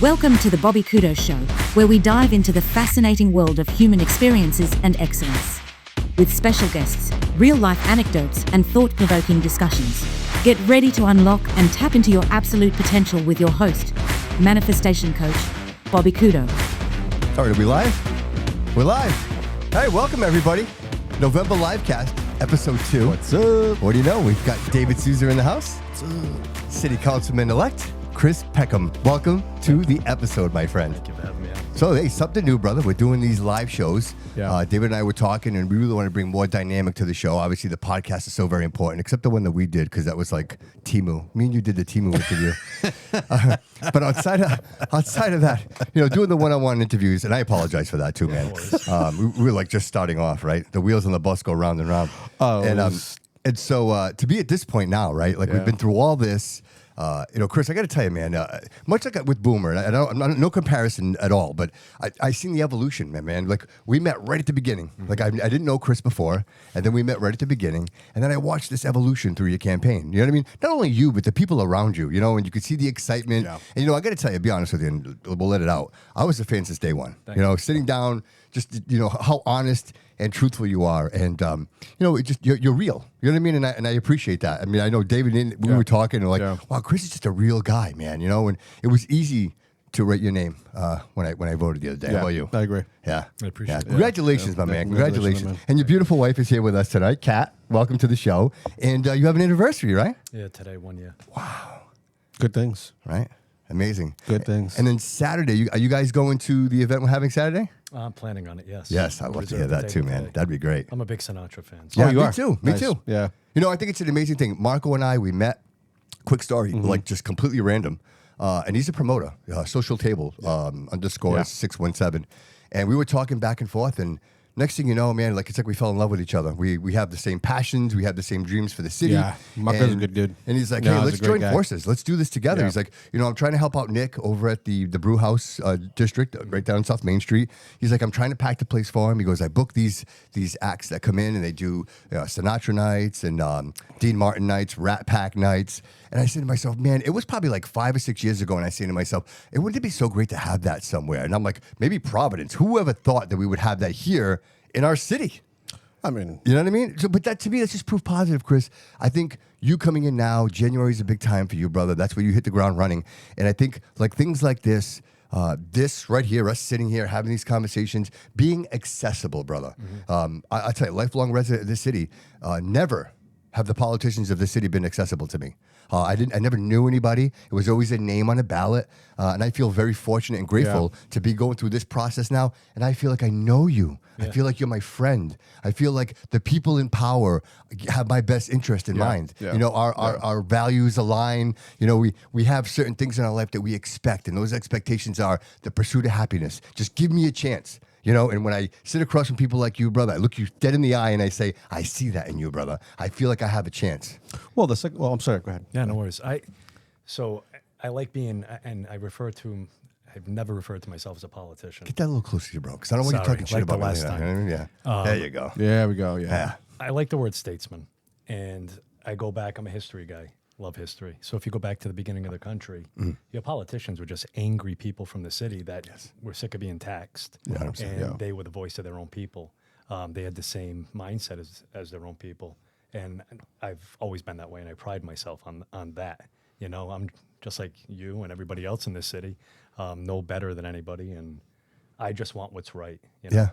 Welcome to the Bobby Couto Show, where we dive into the fascinating world of human experiences and excellence. With special guests, real-life anecdotes, and thought-provoking discussions. Get ready to unlock and tap into your absolute potential with your host, manifestation coach, Bobby Couto. All right, are we live? We're live. Hey, welcome everybody. November Livecast, episode 2. What's up? What do you know? We've got David Souza in the house. What's up? City Councilman-elect Chris Peckham. Welcome to the episode, my friend. Thank you for having me on. So, hey, something new, brother. We're doing these live shows. Yeah. David and I were talking, and we really want to bring more dynamic to the show. Obviously, the podcast is so very important, except the one that we did, because that was like Timu. Me and you did the Timu interview. But outside of that, doing the one-on-one interviews, and I apologize for that too, man. We were like just starting off, right? The wheels on the bus go round and round. And so to be at this point now, right? Like we've been through all this. Chris, I got to tell you, man, much like with Boomer, and I'm not, no comparison at all, but I seen the evolution, man. Like, we met right at the beginning. Mm-hmm. Like, I didn't know Chris before, and then we met right at the beginning, and then I watched this evolution through your campaign. You know what I mean? Not only you, but the people around you, and you could see the excitement. Yeah. And, I got to tell you, be honest with you, and we'll let it out. I was a fan since day one. Thank you. Sitting down, just, how honest and truthful you are, and you're real. You know what I mean? And I appreciate that. I mean, I know David and we were talking, and wow, Chris is just a real guy, man. And it was easy to write your name when I voted the other day. Yeah, How about you? I agree. Yeah, I appreciate it. Congratulations, my man. Congratulations. And your beautiful wife is here with us tonight, Kat. Welcome to the show. And you have an anniversary, right? Yeah, today, 1 year. Wow. Good things. Right? Amazing. Good things. And then Saturday, are you guys going to the event we're having Saturday? I'm planning on it, yes. Yes, I'd love to hear that too, man. That'd be great. I'm a big Sinatra fan. So. Yeah, you me are. too. Nice. Me too. Yeah. I think it's an amazing thing. Marco and I, we met. Quick story, like just completely random. And he's a promoter, Social Table, _ 617. And we were talking back and forth, and next thing you know, man, it's like we fell in love with each other. We have the same passions. We have the same dreams for the city. Yeah, Marco's a good dude. And he's like, hey, let's join forces. Let's do this together. Yeah. He's like, I'm trying to help out Nick over at the Brew House district right down South Main Street. He's like, I'm trying to pack the place for him. He goes, I book these acts that come in, and they do Sinatra nights and Dean Martin nights, Rat Pack nights. And I said to myself, man, it was probably like 5 or 6 years ago, and I said to myself, wouldn't it be so great to have that somewhere? And I'm like, maybe Providence. Whoever thought that we would have that here in our city? I mean, you know what I mean? So, but that to me, that's just proof positive, Chris. I think you coming in now, January is a big time for you, brother. That's where you hit the ground running. And I think things like this, this right here, us sitting here having these conversations, being accessible, brother. Mm-hmm. I tell you, lifelong resident of this city, never have the politicians of the city been accessible to me. I never knew anybody. It was always a name on a ballot. And I feel very fortunate and grateful to be going through this process now. And I feel like I know you. Yeah. I feel like you're my friend. I feel like the people in power have my best interest in mind. Yeah. Our values align. We have certain things in our life that we expect. And those expectations are the pursuit of happiness. Just give me a chance. And when I sit across from people like you, brother, I look you dead in the eye and I say, I see that in you, brother. I feel like I have a chance. Well, I'm sorry. Go ahead. Yeah, no worries. I like being, and I've never referred to myself as a politician. Get that a little closer to you, bro, because I don't want you talking shit about the last time. Yeah. There you go. There we go. Yeah. I like the word statesman, and I go back. I'm a history guy. Love history. So if you go back to the beginning of the country, your politicians were just angry people from the city that were sick of being taxed. Yeah, and they were the voice of their own people. They had the same mindset as their own people. And I've always been that way, and I pride myself on that. I'm just like you and everybody else in this city, no better than anybody, and I just want what's right. Yeah.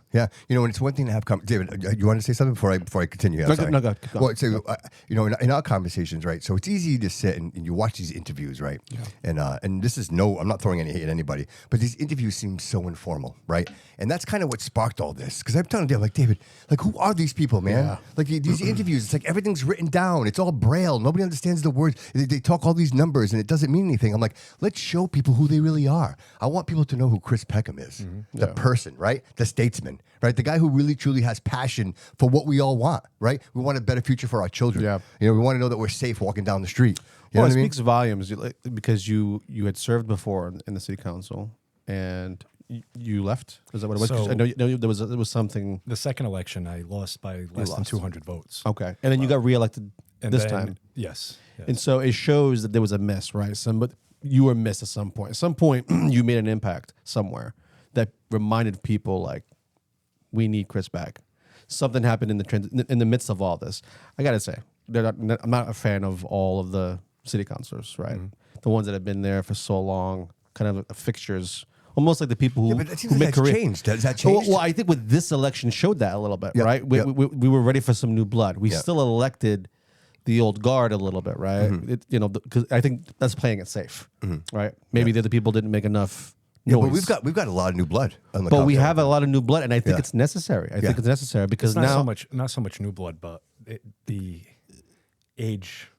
And it's one thing to have David, you want to say something before I continue? No, go ahead. Well, so, in our conversations, right? So it's easy to sit and you watch these interviews, right? Yeah. And this is I'm not throwing any hate at anybody, but these interviews seem so informal, right? And that's kind of what sparked all this. Because I'm telling David, who are these people, man? Yeah. These interviews, it's like everything's written down. It's all braille. Nobody understands the words. They talk all these numbers and it doesn't mean anything. I'm like, let's show people who they really are. I want people to know who Chris Peckham is. Mm-hmm. The person, right? The statesman, right? The guy who really truly has passion for what we all want, right? We want a better future for our children. Yeah. We want to know that we're safe walking down the street. You know what I mean? Speaks volumes because you had served before in the city council and you left. Is that what it was? So, I know there was something. The second election, I lost by less than 200 votes. Okay, and then you got reelected this time. Yes. And so it shows that there was a miss, right? you were missed at some point. At some point, you made an impact somewhere that reminded people like, we need Chris back. Something happened in the midst of all this. I gotta say, I'm not a fan of all of the city councilors, right? The ones that have been there for so long, kind of fixtures, almost like the people who, but it seems who like make that's career. changed. Has that changed? Well, I think with this election showed that a little bit, Yep, right? We, yep. we were ready for some new blood. We Yep. still elected the old guard a little bit, right? Because I think that's playing it safe, right? Maybe the other people didn't make enough Yeah, noise. but we've got a lot of new blood on the But we council. have a lot of new blood, and I think Yeah. it's necessary. I think it's necessary because It's not now, not so much new blood, but the age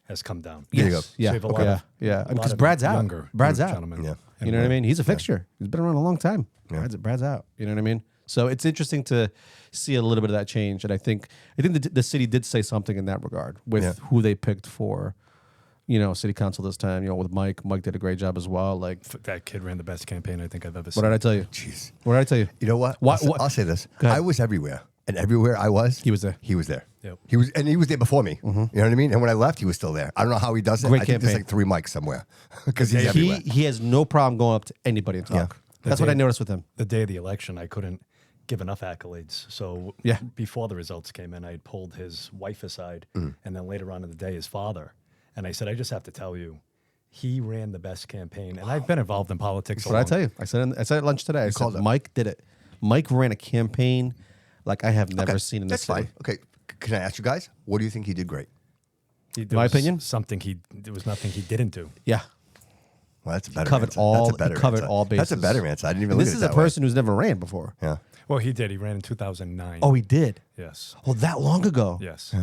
has come down. There you go. So yeah, you have a lot of- yeah, a lot because of Brad's out. younger Brad's out. gentlemen. Yeah. You know what I mean? He's a fixture. He's been around a long time. Yeah. Brad's out. You know what I mean? So it's interesting to see a little bit of that change, and I think the city did say something in that regard with who they picked for, city council this time. With Mike. Mike did a great job as well. Like, That kid ran the best campaign I think I've ever what seen. did I tell you? Jeez. What did I tell you? You know what? What- I'll say this. Go ahead. I was everywhere. And everywhere I was, He was there. He was there. Yep. He was there before me. You know what I mean? And when I left, he was still there. I don't know how he does it. Great I think there's campaign. like 3 mics somewhere because he's He- everywhere. He has no problem going up to anybody and talk. That's what I noticed with him. The day of the election, I couldn't give enough accolades. So Yeah. before the results came in, I had pulled his wife aside, Mm. and then later on in the day, his father. And I said, I just have to tell you, he ran the best campaign. And I've been involved in politics. What did I tell you? I said at lunch today. I called said it. Mike did it. Mike ran a campaign like I have never seen in this That's city. fine. Okay. Can I ask you guys, what do you think he did great? There My was opinion? there was nothing he didn't do. Yeah. Well, that's a better Covered answer. all- That's a better he covered answer. all That's a bases. better answer. I didn't even This look is at a it that way. person who's never ran before. Yeah. Well, he did. He ran in 2009. Oh, he did. yes. Oh, that long ago. Yes.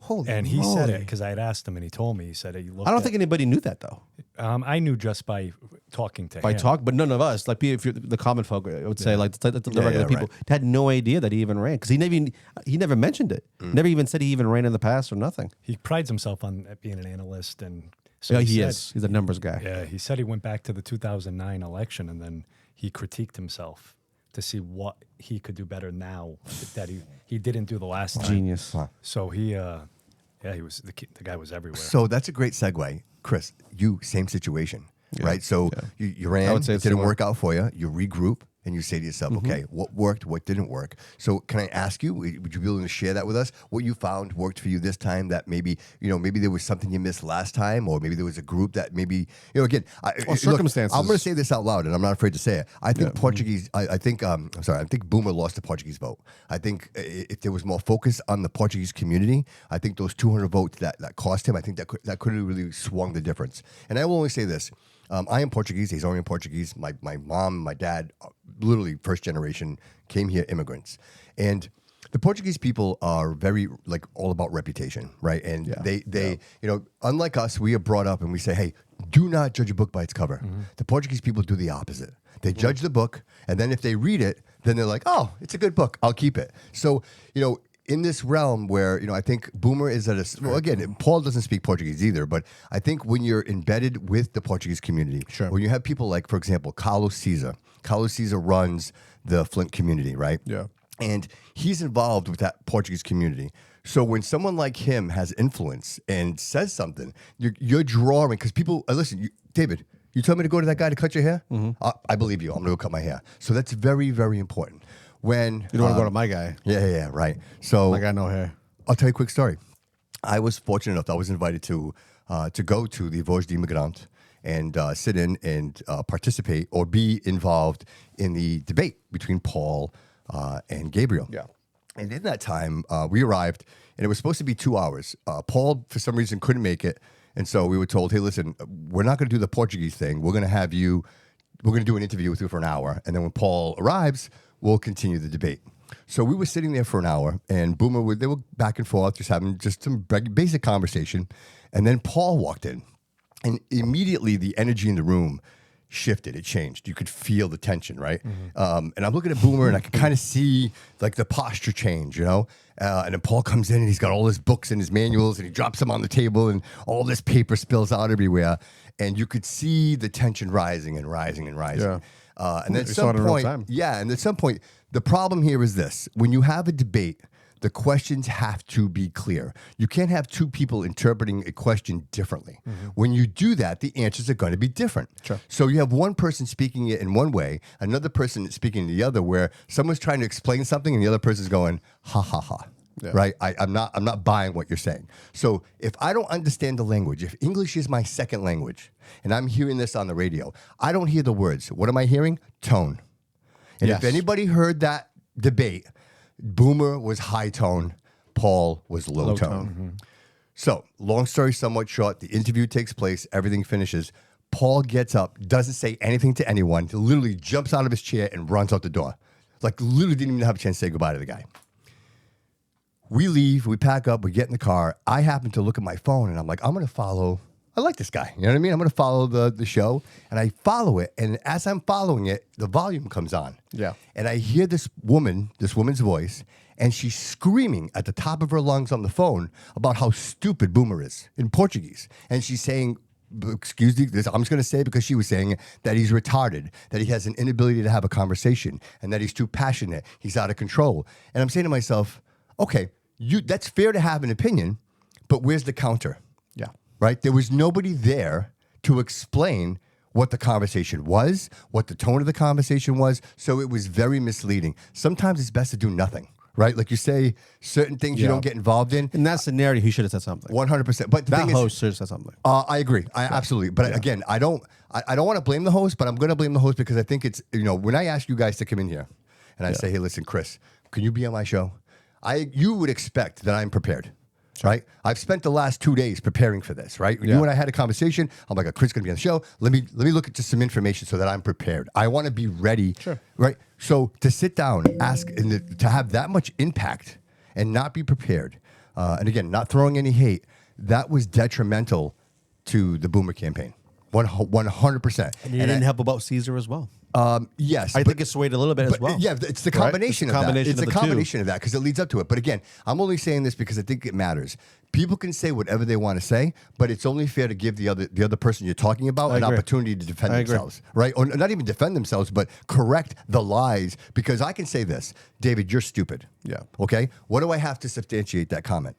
Holy And he said it moly. because I had asked him, and he told me. He said, he looked I don't at- think anybody knew that though. I knew just by talking to By him. talk, but none of us, like if you're the common folk, I would say, like the regular people, right. had no idea that he even ran because he never mentioned it. Never even said he even ran in the past or nothing. He prides himself on being an analyst, and so Yeah, he said- is. He's a numbers guy. Yeah, he said he went back to the 2009 election, and then he critiqued himself to see what he could do better now that he didn't do the last time. Genius. So he was the guy was everywhere. So that's a great segue. Chris, you, same situation, right? So you ran, I would say it it's didn't similar. work out for you. You regroup and you say to yourself, okay, what worked, what didn't work? So can I ask you, would you be willing to share that with us? What you found worked for you this time that maybe there was something you missed last time, or maybe there was a group that maybe, again, look, circumstances. I'm going to say this out loud and I'm not afraid to say it. I think I think Boomer lost the Portuguese vote. I think if there was more focus on the Portuguese community, I think those 200 votes that cost him, I think that could have really swung the difference. And I will only say this. I am Portuguese. He's only Portuguese. My mom, my dad, literally first generation, came here immigrants. And the Portuguese people are very all about reputation, right? And they unlike us, we are brought up and we say, hey, do not judge a book by its cover. The Portuguese people do the opposite. They judge the book, and then if they read it, then they're like, oh, it's a good book. I'll keep it. So, in this realm where, I think Boomer is again, Paul doesn't speak Portuguese either, but I think when you're embedded with the Portuguese community, when you have people like, for example, Carlos Caesar runs the Flint community, right? Yeah. And he's involved with that Portuguese community. So when someone like him has influence and says something, you're drawing, because people, listen, David, you told me to go to that guy to cut your hair? I believe you. I'm going to go cut my hair. So that's very, very important. When You don't want to go to my guy. yeah, right. So My guy, no hair. I'll tell you a quick story. I was fortunate enough. I was invited to go to the Voz de Imigrant and sit in and participate or be involved in the debate between Paul and Gabriel. Yeah. And in that time, we arrived, and it was supposed to be 2 hours. Paul, for some reason, couldn't make it. And so we were told, hey, listen, we're not going to do the Portuguese thing. We're going to do an interview with you for an hour. And then when Paul arrives, we'll continue the debate. So we were sitting there for an hour, and Boomer, they were back and forth, just having some basic conversation. And then Paul walked in, and immediately the energy in the room shifted. It changed. You could feel the tension, right? And I'm looking at Boomer, and I could kind of see the posture change, And then Paul comes in, and he's got all his books and his manuals, and he drops them on the table, and all this paper spills out everywhere. And you could see the tension rising and rising and rising. Yeah. And then at You saw it some in real point, time. and at some point, the problem here is this: when you have a debate, the questions have to be clear. You can't have two people interpreting a question differently. When you do that, the answers are going to be different. Sure. So you have one person speaking it in one way, another person speaking the other, where someone's trying to explain something and the other person's going, ha, ha, ha. Yeah. Right? I'm not buying what you're saying. So if I don't understand the language, if English is my second language, and I'm hearing this on the radio, I don't hear the words. What am I hearing? Tone. And Yes. if anybody heard that debate, Boomer was high tone, Paul was low tone. So, long story somewhat short, the interview takes place, everything finishes. Paul gets up, doesn't say anything to anyone, literally jumps out of his chair and runs out the door. Like, literally didn't even have a chance to say goodbye to the guy. We leave, we pack up, we get in the car. I happen to look at my phone and I'm like, I'm going to follow. I like this guy. You know what I mean? I'm going to follow the show. And I follow it. And as I'm following it, the volume comes on. Yeah. And I hear this woman's voice, and she's screaming at the top of her lungs on the phone about how stupid Boomer is in Portuguese. And she's saying, excuse me, this, I'm just going to say it because she was saying that he's retarded, that he has an inability to have a conversation, and that he's too passionate. He's out of control. And I'm saying to myself, okay, that's fair to have an opinion, but where's the counter? Yeah. Right? There was nobody there to explain what the conversation was, what the tone of the conversation was. So it was very misleading. Sometimes it's best to do nothing, right? Like you say, certain things you Yeah. don't get involved in. In that scenario, he should have said something. 100%. But the That thing host should have said something. I agree. Absolutely. But again, I don't want to blame the host, but I'm going to blame the host because I think it's, when I ask you guys to come in here and I say, hey, listen, Chris, can you be on my show? You would expect that I'm prepared. Right? I've spent the last 2 days preparing for this, right? Yeah. You and I had a conversation. I'm like, Chris is going to be on the show. Let me look at just some information so that I'm prepared. I want to be ready. Sure. Right? So to sit down, ask, and to have that much impact and not be prepared, and again, not throwing any hate, that was detrimental to the Boomer campaign. 100%. And you didn't help about Caesar as well. Yes. I think it swayed a little bit as well. Yeah, it's the Right? combination It's the of that. combination It's of the the two. combination of that because it leads up to it. But again, I'm only saying this because I think it matters. People can say whatever they want to say, but it's only fair to give the other person you're talking about I an agree. opportunity to defend I agree. themselves, right? Or not even defend themselves, but correct the lies. Because I can say this, David, you're stupid. Yeah. Okay. What do I have to substantiate that comment?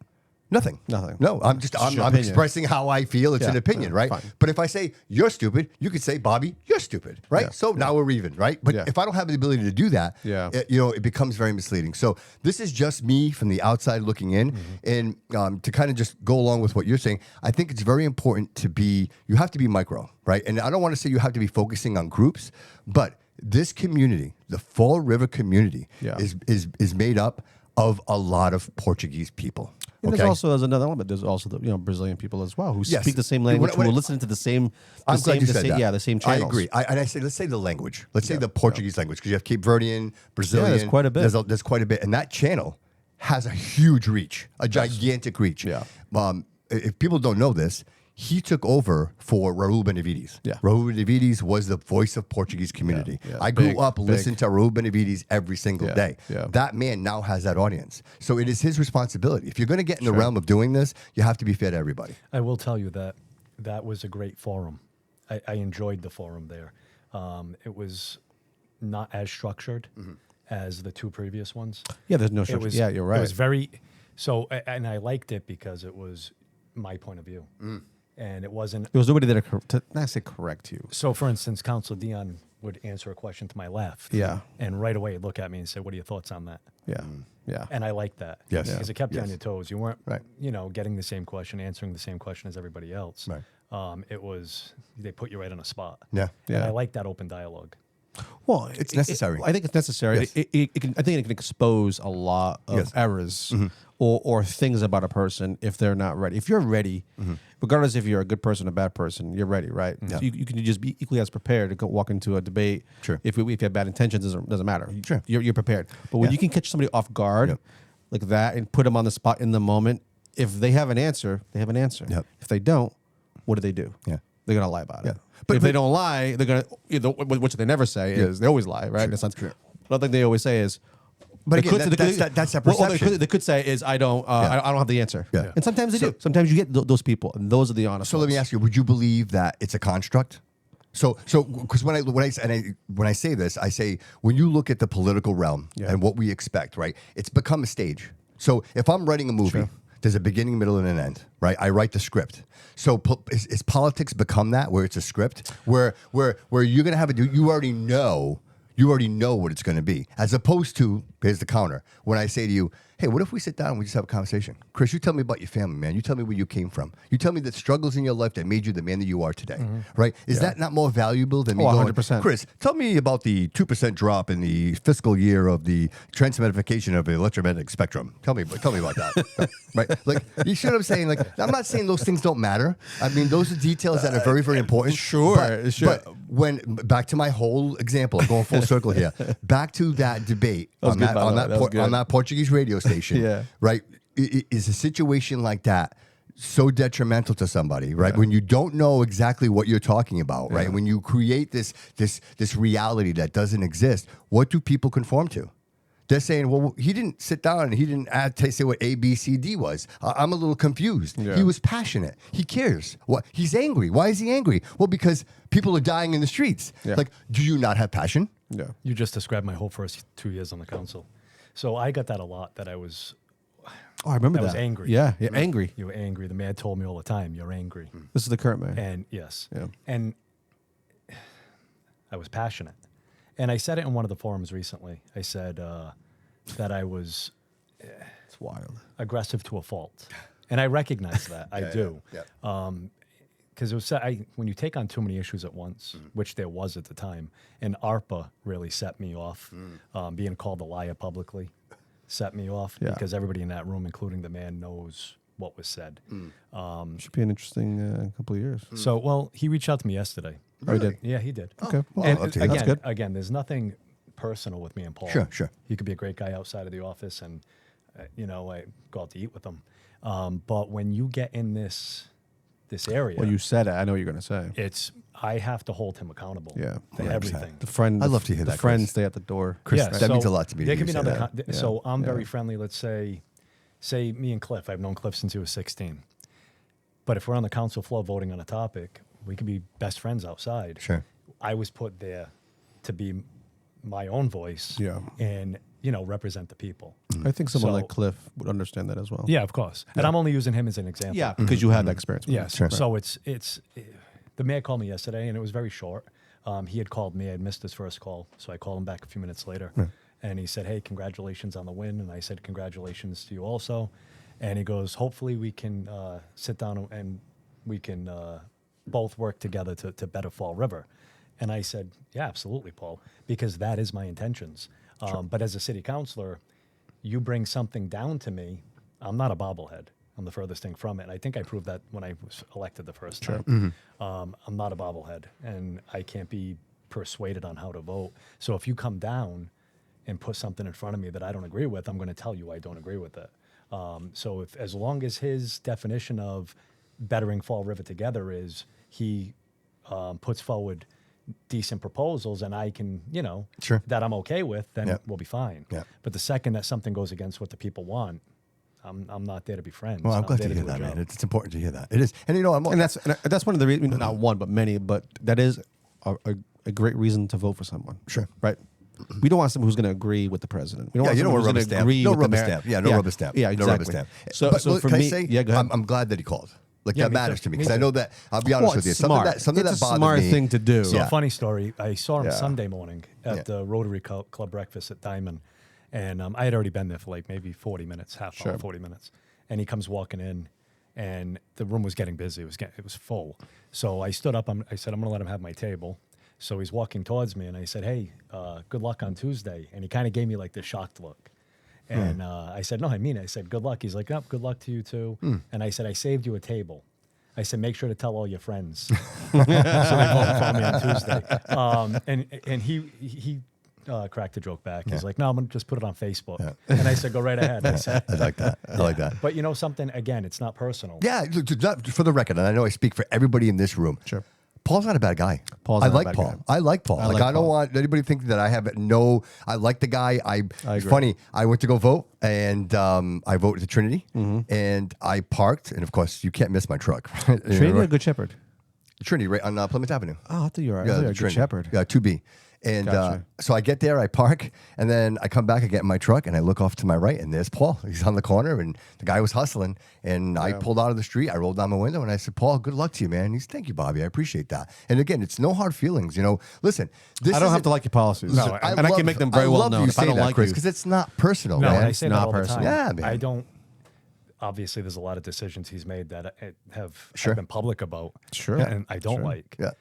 Nothing. Nothing. No, I'm your I'm opinion. expressing how I feel. It's Yeah, an opinion, yeah, right? fine. But if I say you're stupid, you could say, Bobby, you're stupid, right? Yeah, So now we're even, right? But Yeah. if I don't have the ability to do that, Yeah. it becomes very misleading. So this is just me from the outside looking in. And to kind of just go along with what you're saying, I think it's very important you have to be micro, right? And I don't want to say you have to be focusing on groups, but this community, the Fall River community, Yeah. is made up of a lot of Portuguese people. And Okay? there's also, as another element, there's also the Brazilian people as well who Yes. speak the same language, When- who will listen to the same. I'm glad you said that. Yeah, the same channels. I agree. And I say, let's say the language. Let's say the Portuguese language, because you have Cape Verdean, Brazilian. there's quite a bit. There's quite a bit. And that channel has a huge reach, a gigantic reach. Yeah. If people don't know this, he took over for Raul Benavides. Yeah. Raul Benavides was the voice of Portuguese community. Yeah. I grew Big, up big. listening to Raul Benavides every single Yeah. day. Yeah. That man now has that audience. So it is his responsibility. If you're going to get in the realm of doing this, you have to be fair to everybody. I will tell you that was a great forum. I enjoyed the forum there. It was not as structured as the two previous ones. Yeah, there's no It structure. was, Yeah, you're right. It was very so, and I liked it because it was my point of view, and it wasn't. There was nobody there to not say correct you. So, for instance, Council Dion would answer a question to my left, Yeah. and right away he'd look at me and say, "What are your thoughts on that?" Yeah, yeah. And I liked that, Yes. because it kept you on Yes. your toes. You weren't, Right. getting the same question, answering the same question as everybody else. Right. It was they put you right on a spot. Yeah. And Yeah. I like that open dialogue. Well, It's necessary. I think it's necessary. Yes. I think it can expose a lot of Yes. errors or things about a person if they're not ready. If you're ready, regardless if you're a good person or a bad person, you're ready, right? Yeah. So you can just be equally as prepared to go walk into a debate. Sure. If you have bad intentions, doesn't matter. Sure. You're prepared. But when Yeah. you can catch somebody off guard Yep. like that and put them on the spot in the moment, if they have an answer, they have an answer. Yep. If they don't, what do? Yeah. They're gonna lie about Yeah. it. But- If they but- don't lie, they're gonna. Which they never say is they always lie, right? In a sense. true. One thing they always say is. But they again, could- that's their well, perception. they could say is I don't have the answer. Yeah. And sometimes they do. Sometimes you get those people, and those are the honest. So let me ask you: would you believe that it's a construct? So because when I say this, I say when you look at the political realm Yeah. and what we expect, right? It's become a stage. So if I'm writing a movie, there's a beginning, middle, and an end, right? I write the script. So is politics become that, where it's a script, where you're gonna have you already know what it's gonna be, as opposed to, here's the counter, when I say to you, hey, what if we sit down and we just have a conversation? Chris, you tell me about your family, man. You tell me where you came from. You tell me the struggles in your life that made you the man that you are today, right? Is that not more valuable than me going, 100%. Chris, tell me about the 2% drop in the fiscal year of the transmedification of the electromagnetic spectrum. Tell me about that, right? Like, you see what I'm saying? Like, I'm not saying those things don't matter. I mean, those are details that are very, very important. But when, back to my whole example, I'm going full circle here, back to that debate on that Portuguese radio station, right? Is a situation like that so detrimental to somebody, right? When you don't know exactly what you're talking about, right? When you create this reality that doesn't exist, what do people conform to? They're saying, well, he didn't sit down and he didn't say what A, B, C, D was. I'm a little confused. He was passionate. He cares. What? He's angry. Why is he angry? Well, because people are dying in the streets. Like, do you not have passion? Yeah. You just described my whole first 2 years on the council. So I got that a lot, that I was... Oh, I remember that. I was angry. Yeah, angry. You were angry. The mayor told me all the time, you're angry. This is the current mayor. And yes. Yeah. And I was passionate. And I said it in one of the forums recently. I said that I was It's wild. aggressive to a fault. And I recognize that. I do. Yeah. Because it was when you take on too many issues at once, which there was at the time, and ARPA really set me off. Being called a liar publicly set me off because everybody in that room, including the man, knows what was said. Should be an interesting couple of years. So, well, he reached out to me yesterday. Oh, he did? Yeah, he did. Okay. Well, And I'd love to hear that. That's good. again, there's nothing personal with me and Paul. Sure. He could be a great guy outside of the office, and I go out to eat with him. But when you get in this area, Well, you said it. I know what you're going to say. I have to hold him accountable. Yeah. for 100%. everything. The friend. I'd love to hear the that, friends Chris. stay at the door. Chris, Yeah, that means a lot to me. There that could you be say another. that. So I'm very friendly. Let's say me and Cliff. I've known Cliff since he was 16. But if we're on the council floor voting on a topic, we could be best friends outside. Sure. I was put there to be my own voice. Yeah. And represent the people. I think someone So- like Cliff would understand that as well. Yeah, of course. And I'm only using him as an example. Yeah, because you had that experience. with Yes. him. So it's the mayor called me yesterday, and it was very short. He had called me. I had missed his first call, so I called him back a few minutes later, and he said, "Hey, congratulations on the win." And I said, "Congratulations to you also." And he goes, "Hopefully, we can sit down and we can both work together to better Fall River." And I said, "Yeah, absolutely, Paul, because that is my intentions." But as a city councilor, you bring something down to me, I'm not a bobblehead. I'm the furthest thing from it. And I think I proved that when I was elected the first time. I'm not a bobblehead, and I can't be persuaded on how to vote. So if you come down and put something in front of me that I don't agree with, I'm going to tell you I don't agree with it. So as long as his definition of bettering Fall River together is he puts forward decent proposals and I can, Sure. that I'm okay with, then Yep. we'll be fine. Yep. But the second that something goes against what the people want, I'm not there to be friends. Well, I'm glad there to hear do a that, man. job. It's important to hear that. It is. And I'm And that's one of the reasons, not one, but many, but that is a great reason to vote for someone. Sure. Right? We don't want someone who's going to agree with the president. We don't want you don't someone want who's rubber going to stamp. agree No with the rubber mayor. stamp. Yeah, no rubber stamp. Yeah, No exactly. rubber stamp. So, But so look, for can me, I say, yeah, go ahead. I'm glad that he called. Like, Yeah, that me matters too. to me Me because I too. know that, I'll be honest Well, with you, it's something smart. that It's a bothered smart me. thing to do. So Yeah. a funny story, I saw him Yeah. Sunday morning at the Rotary Club breakfast at Diamond. And I had already been there for like maybe 40 minutes, half hour, 40 minutes. And he comes walking in, and the room was getting busy. It was full. So I stood up. I said, I'm going to let him have my table. So he's walking towards me, and I said, hey, good luck on Tuesday. And he kind of gave me like this shocked look. And I said, no, I mean it. I said, good luck. He's like, oh, good luck to you too. And I said, I saved you a table. I said, make sure to tell all your friends. So they voted for me on Tuesday. And he cracked a joke back. He's like, no, I'm going to just put it on Facebook. And I said, go right ahead. I said, I like that. I like that. but something, again, it's not personal. Yeah, look, for the record, and I know I speak for everybody in this room. Sure. Paul's not a bad guy. Paul's I not a like bad Paul. guy. I like Paul. like I don't Paul. want anybody to think that I have I like the guy. It's agree. funny. I went to go vote, and I voted to Trinity, and I parked, and of course, you can't miss my truck. Trinity or Good Shepherd? Trinity, right on Plymouth Avenue. Oh, I thought you were. Yeah, a the Good Trinity. Shepherd. Yeah, 2B. And Gotcha. so I get there, I park, and then I come back, I get in my truck, and I look off to my right, and there's Paul. He's on the corner, and the guy was hustling. And I pulled out of the street, I rolled down my window, and I said, Paul, good luck to you, man. He's, thank you, Bobby. I appreciate that. And again, it's no hard feelings. You know, listen, this I don't have to like your policies. No, and I can make them very well known. If I don't like Chris, you, because it's not personal, No, man. I say that not all the personal. time. Yeah, man. I don't. Obviously, there's a lot of decisions he's made that have been public about. Sure. And I don't like. Yeah.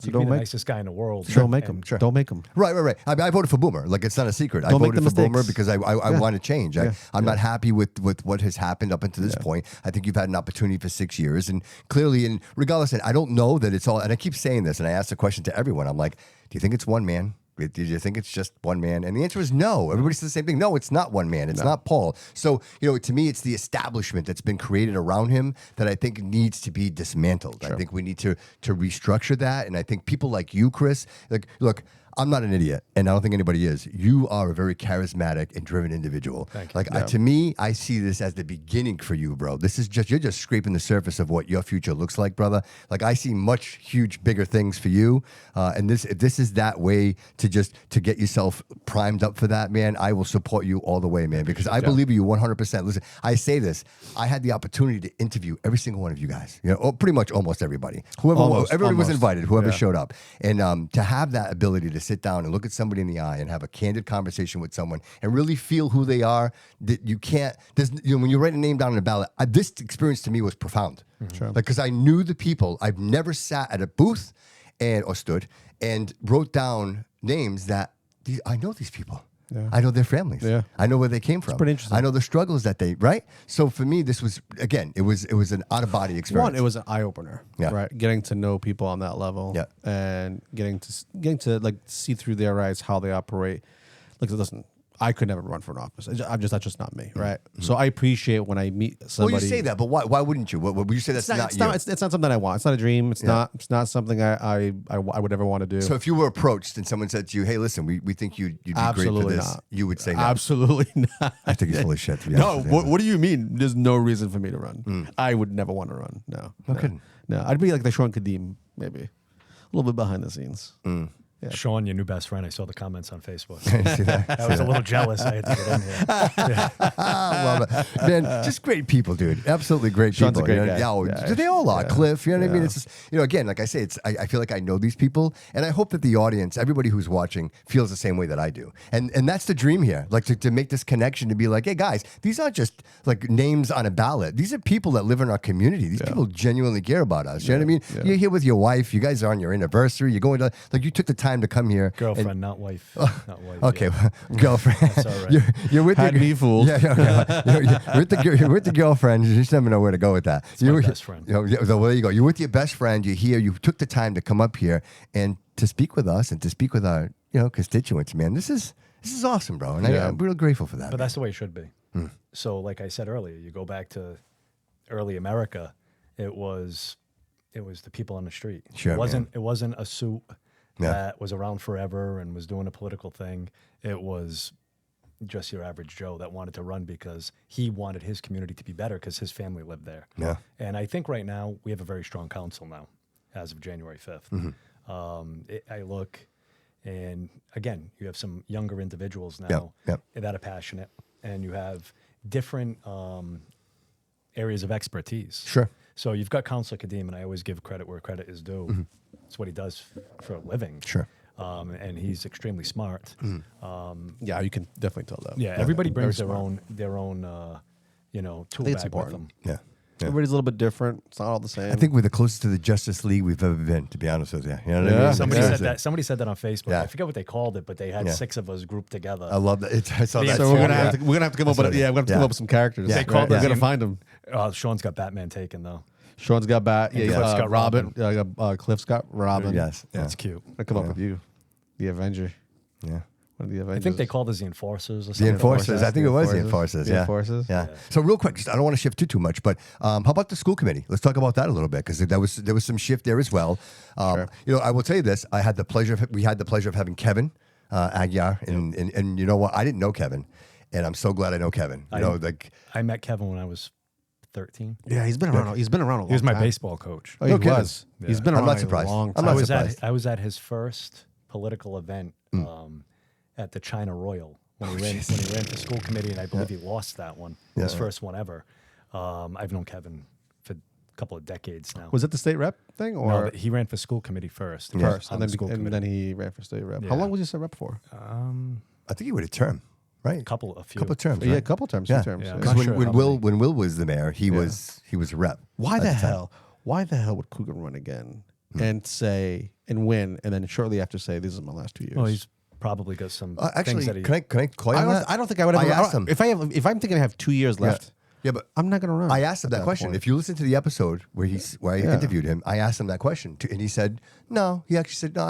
You'd don't be the make- nicest guy in the world. don't make them. and- Sure. Don't make them. Right. I mean, I voted for Boomer. Like, it's not a secret. I Don't make voted the for Boomer mistakes. because I want to change. I'm not happy with what has happened up until this point. I think you've had an opportunity for 6 years. And clearly, and regardless, and I don't know that it's all, and I keep saying this, and I ask the question to everyone. I'm like, do you think it's one man? Do you think it's just one man? And the answer is no. Everybody says the same thing. No, it's not one man. It's not Paul. So, to me, it's the establishment that's been created around him that I think needs to be dismantled. I think we need to restructure that. And I think people like you, Chris, like, look, I'm not an idiot, and I don't think anybody is. You are a very charismatic and driven individual. Thank you. Like, to me, I see this as the beginning for you, bro. This is you're just scraping the surface of what your future looks like, brother. Like, I see much, huge, bigger things for you. And if this is that way to get yourself primed up for that, man, I will support you all the way, man, because I believe in you 100%. Listen, I say this. I had the opportunity to interview every single one of you guys, pretty much almost everybody. Everybody was invited, whoever showed up. And to have that ability to sit down and look at somebody in the eye and have a candid conversation with someone and really feel who they are, that you can't, when you write a name down on a ballot, this experience to me was profound. Sure. Like, because I knew the people. I've never sat at a booth or stood and wrote down names that I know these people. Yeah. I know their families. Yeah. I know where they came from. pretty interesting. I know the struggles that right? So for me, this was, again, it was an out-of-body experience. One, it was an eye opener. Yeah. Right. Getting to know people on that level. Yeah. And getting to like see through their eyes how they operate. Like, listen, I could never run for an office. That's just not me. Right. So I appreciate when I meet somebody. Well, you say that, but why wouldn't you? Would you say that's not you? It's not something I want. It's not a dream. It's not something I would ever want to do. So if you were approached and someone said to you, "Hey, listen, we think you'd be great for Absolutely this," not. you would say no. Absolutely not. I think he's full of shit. To be No, honest with you. what do you mean? There's no reason for me to run. I would never want to run. No. No kidding. No, I'd be like the Sean Kadim, maybe. A little bit behind the scenes. Yeah. Sean, your new best friend. I saw the comments on Facebook. See that? I was a little jealous. I had to get in here. Love it. Man, just great people, dude. Absolutely great Sean's people. a great guy. Yeah, they all are. Yeah. Cliff, you know what I mean? Yeah. It's just, again, like I say, I feel like I know these people, and I hope that the audience, everybody who's watching, feels the same way that I do. And that's the dream here, like to make this connection, to be like, hey guys, these aren't just like names on a ballot. These are people that live in our community. These people genuinely care about us. You know what I mean? Yeah. You're here with your wife. You guys are on your anniversary. You're going to, like, you took the time to come here. Girlfriend, not wife. Not wife. Okay, yeah. girlfriend. That's all right. You're with Had your, me fooled. Yeah, you're with the girlfriend. You just never know where to go with that. my best friend. So there you go. You're with your best friend. You're here. You took the time to come up here and to speak with us and to speak with our constituents. Man, this is awesome, bro. And I'm real grateful for that. But that's the way it should be. So, like I said earlier, you go back to early America. It was the people on the street. Sure, It wasn't a suit that was around forever and was doing a political thing. It was just your average Joe that wanted to run because he wanted his community to be better because his family lived there. Yeah. And I think right now we have a very strong council now, as of January 5th. I look, and again, you have some younger individuals now that are passionate, and you have different areas of expertise. Sure. So you've got Councilor Kadim, and I always give credit where credit is due. It's what he does for a living. Sure. And he's extremely smart. Yeah, you can definitely tell that. Yeah, everybody brings Very their own tool it's bag with important. them. Yeah. Everybody's a little bit different. It's not all the same. I think we're the closest to the Justice League we've ever been, to be honest with you. You know what I Yeah. mean? Somebody said that on Facebook. Yeah. I forget what they called it, but they had Yeah. 6 of us grouped together. I love that. I saw that. So we're gonna too. have to come up with come up with some characters. Yeah. Right? They called We're the gonna team- find them. Sean's got Batman taken though. Sean's got Bat. Yeah, Cliff's got Robin. Cliff's got Robin. Yes. Yeah. That's cute. I come up with you, the Avenger. Yeah. One of the Avengers. I think they called us the Enforcers or The something. Enforcers. I think it was the Enforcers. Enforcers. The Yeah. Enforcers. Yeah. So real quick, I don't want to shift too much, but how about the school committee? Let's talk about that a little bit because there was some shift there as well. Sure. I will tell you this: we had the pleasure of having Kevin Aguiar, and you know what? I didn't know Kevin, and I'm so glad I know Kevin. I met Kevin when I was 13. Yeah, he's been around. He's been around a long He was my time. baseball coach. Oh, he No kidding. was. He's Yeah. been I'm around not surprised. a long I'm time. not I was surprised. I was at his first political event at the China Royal when he ran for school committee, and I believe he lost that one. His first one ever. I've known Kevin for a couple of decades now. Was it the state rep thing, No, or but he ran for school committee first. first, on and the school then committee. he ran for state rep? How Yeah. long was he state rep for? I think he would a term, right? A couple of terms. Yeah, a right? couple terms, Yeah. few terms. Yeah. Because Not sure how many. when Will was the mayor, he was a rep. Why at the time. hell? Why the hell would Cougar run again and say and win, and then shortly after say, "This is my last 2 years"? Well, he's probably got some Actually, things that he. can I call you on that? I don't think I would ever. I asked him. If I'm thinking I have 2 years left, Yeah, but I'm not going to run. I asked him at that question. point. If you listen to the episode where I interviewed him, I asked him that question, and he said no. He actually said no.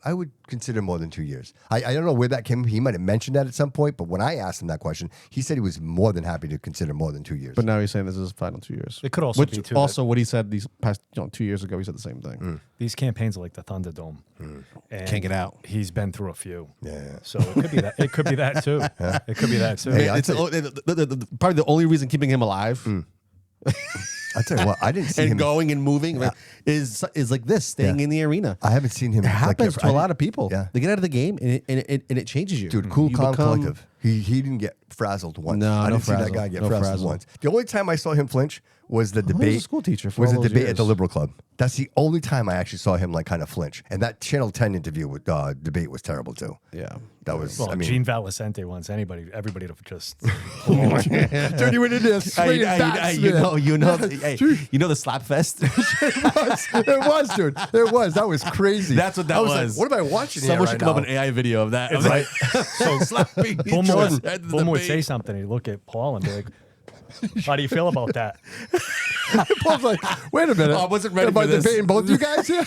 I would consider more than 2 years. I don't know where that came. He might have mentioned that at some point, but when I asked him that question, he said he was more than happy to consider more than 2 years. But now he's saying this is his final 2 years. It could also Which be too also what he said these past 2 years ago. He said the same thing. These campaigns are like the Thunderdome. And Can't get out. He's been through a few. Yeah. So it could be that. It could be that too. It could be that too. Hey, It's probably the only reason keeping him alive I tell you what, I didn't see and him. going and moving is like this, staying Yeah. in the arena. I haven't seen him. It happens to a lot of people. Yeah. They get out of the game and it changes you. Dude, cool, You calm, become- collective. He didn't get frazzled once. No, I no didn't see that frazzle. guy get No frazzled frazzle. once. The only time I saw him flinch was the was a debate. school teacher for was all the those debate at the years. Liberal Club. That's the only time I actually saw him like kind of flinch. And that Channel 10 interview with debate was terrible too. Yeah. That was. Well, I mean, Gene Valicente wants everybody to just. dude, you went in there swinging bats, you man. know the slap fest. It was, dude. It was. That was crazy. That's what that I was. was. Like, what am I watching Someone here should right come up now? with an AI video of that. It's like so. slapping Boomer would, at the Boomer would debate. say something. He'd look at Paul and be like, "How do you feel about that?" Paul's like, wait a minute. Oh, I wasn't ready Am for I this. debating both you guys here?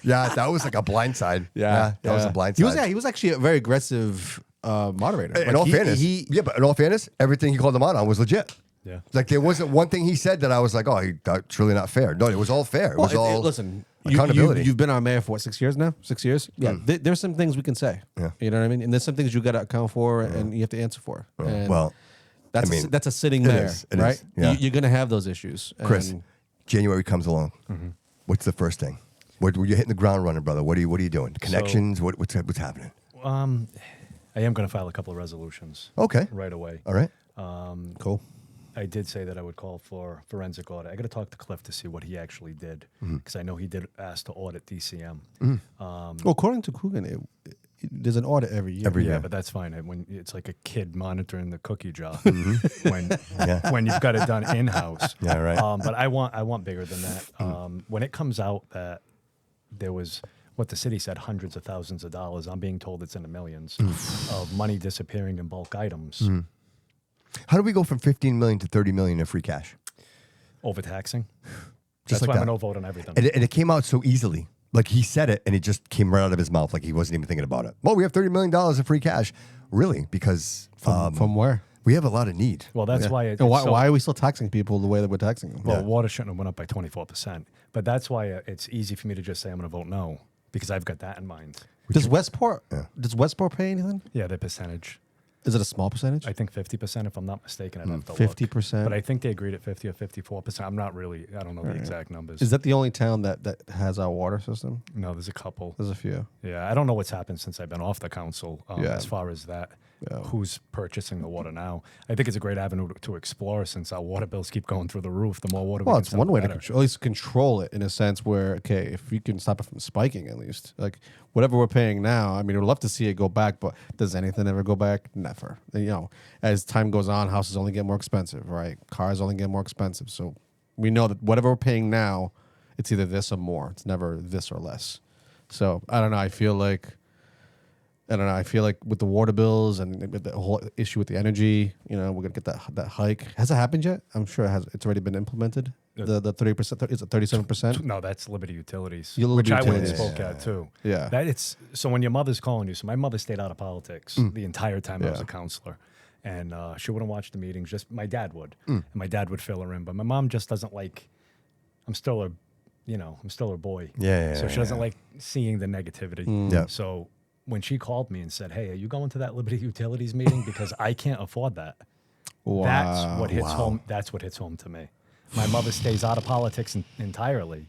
Yeah, that was like a blindside. That was a blindside. He was actually a very aggressive moderator. In all fairness, but in all fairness, everything he called them out on was legit. Yeah. Like there wasn't one thing he said that I was like, oh, that's really not fair. No, it was all fair. It was all listen. accountability. You've been our mayor for what, 6 years now? 6 years? Yeah. There's some things we can say. Yeah. You know what I mean? And there's some things you got to account for and you have to answer for. And well, that's I mean, that's a sitting it mayor, is, it right? is, yeah. You're going to have those issues. Chris, And January comes along. What's the first thing? When you're hitting the ground running, brother, what are you doing? Connections? What's happening? I am going to file a couple of resolutions. Okay. Right away. All right. cool. I did say that I would call for forensic audit. I got to talk to Cliff to see what he actually did because I know he did ask to audit DCM. Well, according to Coogan, there's an audit every year. Yeah, but that's fine. When it's like a kid monitoring the cookie jar when you've got it done in house. Yeah, right. But I want bigger than that. When it comes out that there was what the city said hundreds of thousands of dollars, I'm being told it's in the millions of money disappearing in bulk items. How do we go from 15 million to 30 million in free cash? Overtaxing. Just That's like why that. I'm a no vote on everything. And it came out so easily. Like he said it and it just came right out of his mouth like he wasn't even thinking about it. Well, we have $30 million in free cash. Really? Because From where? we have a lot of need. Well, that's why. And why are we still taxing people the way that we're taxing them? Well, water shouldn't have went up by 24%. But that's why it's easy for me to just say I'm going to vote no because I've got that in mind. Does Westport pay anything? Yeah, the percentage. Is it a small percentage? I think 50%, if I'm not mistaken. I'd have to look. 50%? But I think they agreed at 50 or 54%. I don't know the exact numbers. Is that the only town that has our water system? No, there's a couple. There's a few. Yeah, I don't know what's happened since I've been off the council Yeah. as far as that. Yeah. Who's purchasing the water now? I think it's a great avenue to explore since our water bills keep going through the roof. The more water we Well, can it's sell, one the way to better. at least control it in a sense where, okay, if we can stop it from spiking at least. Like, whatever we're paying now, I mean, we'd love to see it go back, but does anything ever go back? Never. And, as time goes on, houses only get more expensive, right? Cars only get more expensive. So we know that whatever we're paying now, it's either this or more. It's never this or less. So, I don't know. I feel like with the water bills and with the whole issue with the energy, we're gonna get that hike. Has it happened yet? I'm sure it has. It's already been implemented. The 30%. Is it 37%? No, that's Liberty Utilities, Your which Liberty I went and Utilities. spoke at too. Yeah. So when your mother's calling you, so my mother stayed out of politics the entire time I was Yeah. a counselor, and she wouldn't watch the meetings. Just my dad would, and my dad would fill her in. But my mom just doesn't like. I'm still her boy. Yeah, So she doesn't like seeing the negativity. Yeah. So when she called me and said, "Hey, are you going to that Liberty Utilities meeting? Because I can't afford that." Wow. That's what hits home. That's what hits home to me. My mother stays out of politics entirely,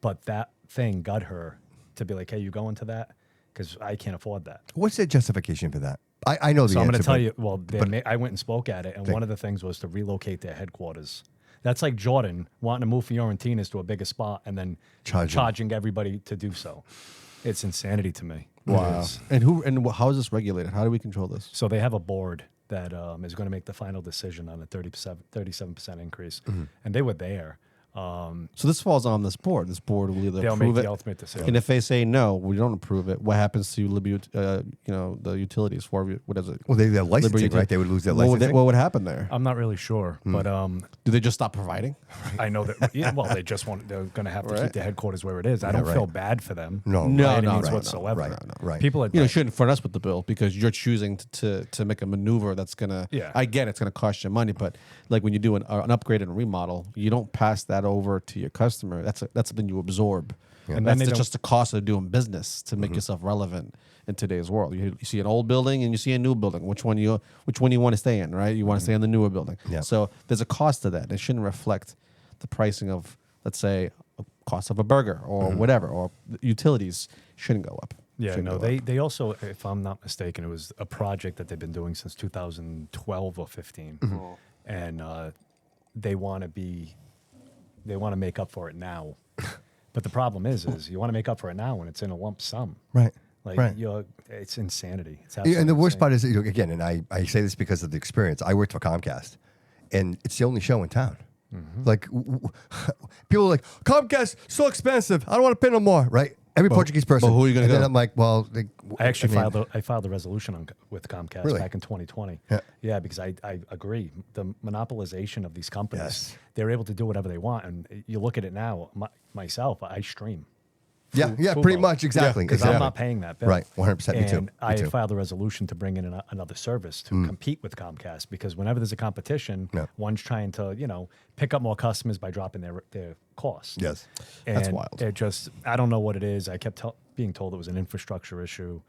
but that thing got her to be like, hey, you going to that? Because I can't afford that. What's the justification for that? I know the So I'm answer. going to tell but- you, well, I went and spoke at it, and one of the things was to relocate their headquarters. That's like Jordan wanting to move Fiorentina's to a bigger spot and then charging everybody to do so. It's insanity to me. Wow. It is. And how is this regulated? How do we control this? So they have a board that is going to make the final decision on a 37% increase. And they were there. So this falls on this board. This board will either They'll approve make it, the ultimate decision. and if they say no, we don't approve it. What happens to the utilities for what is it? Well, they're licensing, Liberty- right? They would lose their What would, licensing. what would happen there? I'm not really sure, but Do they just stop providing? I know that. Yeah, well, they're going to have to Right. keep their headquarters where it is. I don't right. feel bad for them. No, No, by any no, means right, no, whatsoever. right. People are You shouldn't front us with the bill because you're choosing to make a maneuver that's gonna. Yeah. I get it's gonna cost you money, but like when you do an upgrade and a remodel, you don't pass that over to your customer. That's something you absorb, and then that's they just the cost of doing business to make yourself relevant in today's world. You see an old building and you see a new building. Which one you want to stay in, right? You want to stay in the newer building. Yeah. So there's a cost to that. It shouldn't reflect the pricing of, let's say, a cost of a burger or whatever, or utilities shouldn't go up. Yeah, Shouldn't no, go up. they also, if I'm not mistaken, it was a project that they've been doing since 2012 or 15, and they want to make up for it now. But the problem is you want to make up for it now when it's in a lump sum. Right. Like right. it's insanity. It's Yeah, and the worst insane. part is, again, and I say this because of the experience. I worked for Comcast, and it's the only show in town. Like, people are like, Comcast, so expensive. I don't want to pay no more, right? Every Portuguese person. but who are you gonna And then go? I'm like, well, I actually mean, filed a resolution with Comcast Really? back in 2020. Yeah. Yeah, because I agree. The monopolization of these companies, Yes. they're able to do whatever they want. And you look at it now, myself, I stream. Yeah, pretty Fubo. much, exactly. Because exactly. I'm not paying that bill. Right, 100%, me too, And me I too. filed a resolution to bring in another service to compete with Comcast because whenever there's a competition, Yeah. one's trying to, pick up more customers by dropping their costs. Yes. That's And wild. It just, I don't know what it is. I kept being told it was an infrastructure issue.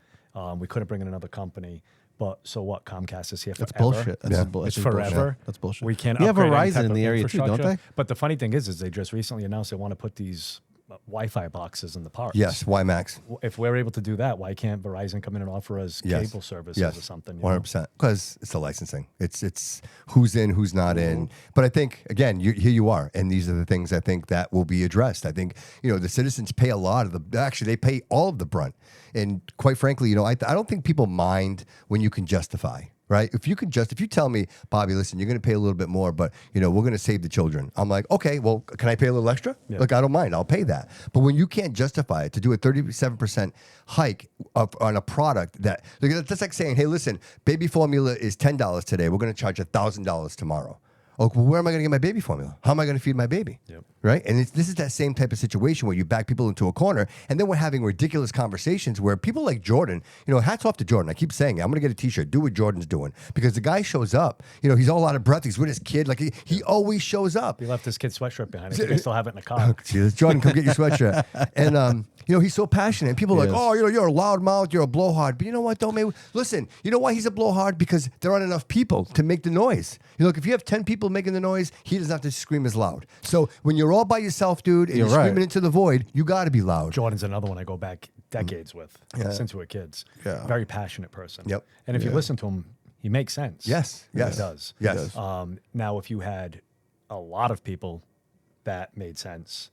We couldn't bring in another company. But so what? Comcast is here forever. That's bullshit. That's Yeah. bull- It's that's bullshit. forever. That's bullshit. We can't. You have upgrade any Verizon type in of the area too, don't infrastructure. they? But the funny thing is they just recently announced they want to put these Wi-Fi boxes in the parks. Yes, WiMAX. If we're able to do that, why can't Verizon come in and offer us Yes. cable services Yes. or something? 100%. Because it's the licensing. It's who's in, who's not in. But I think, again, here you are. And these are the things I think that will be addressed. I think, the citizens pay a lot of actually, they pay all of the brunt. And quite frankly, I don't think people mind when you can justify. Right? If you tell me, Bobby, listen, you're going to pay a little bit more, but we're going to save the children. I'm like, okay, well, can I pay a little extra? Yeah. Look, I don't mind. I'll pay that. But when you can't justify it to do a 37% hike on a product that's like saying, hey, listen, baby formula is $10 today. We're going to charge $1,000 tomorrow. Oh, well, where am I going to get my baby formula? How am I going to feed my baby? Yep. Right? And this is that same type of situation where you back people into a corner, and then we're having ridiculous conversations where people like Jordan, hats off to Jordan. I keep saying it. I'm going to get a T-shirt. Do what Jordan's doing. Because the guy shows up. He's all out of breath. He's with his kid. Like, he always shows up. He left his kid's sweatshirt behind. I think I still have it in the car. See, this, Jordan, come get your sweatshirt. And, he's so passionate. And people are like, Yes. oh, you're a loudmouth. You're a blowhard. But you know what, though? Maybe, listen, you know why he's a blowhard? Because there aren't enough people to make the noise. Look, if you have 10 people making the noise, he doesn't have to scream as loud. So when you're all by yourself, dude, and You're you're right. screaming into the void, you got to be loud. Jordan's another one I go back decades with since we were kids. Yeah. Very passionate person. Yep. And if you listen to him, he makes sense. Yes. He does. Yes. Now, if you had a lot of people that made sense,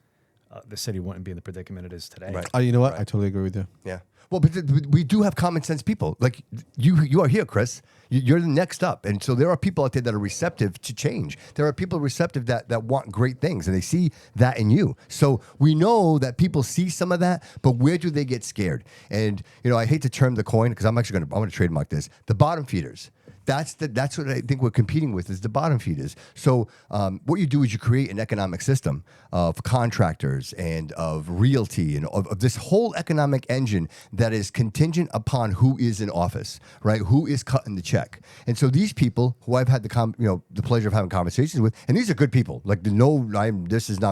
the city wouldn't be in the predicament it is today. Right. You know what? I totally agree with you. Yeah. Well, but we do have common sense people. Like you are here, Chris. You're the next up. And so there are people out there that are receptive to change. There are people receptive that want great things, and they see that in you. So we know that people see some of that, but where do they get scared? And, I hate to term the coin because I'm going to trademark this. The bottom feeders. That's what I think we're competing with is the bottom feeders. So what you do is you create an economic system of contractors and of realty and of this whole economic engine that is contingent upon who is in office, right? Who is cutting the check. And so these people who I've had the pleasure of having conversations with, and these are good people. Like I'm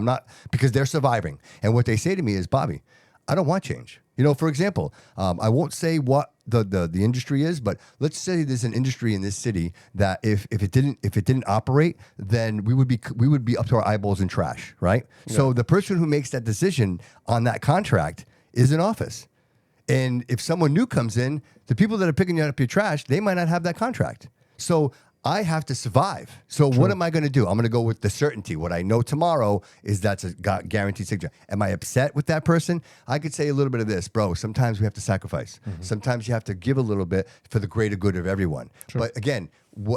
not because they're surviving. And what they say to me is, Bobby, I don't want change. For example, I won't say what the industry is, but let's say there's an industry in this city that if it didn't operate, then we would be up to our eyeballs in trash, right? Yeah. So the person who makes that decision on that contract is in office. And if someone new comes in, the people that are picking up your trash, they might not have that contract. So I have to survive. So what am I going to do? I'm going to go with the certainty. What I know tomorrow is that's a guaranteed signature. Am I upset with that person? I could say a little bit of this, bro. Sometimes we have to sacrifice. Sometimes you have to give a little bit for the greater good of everyone. But again,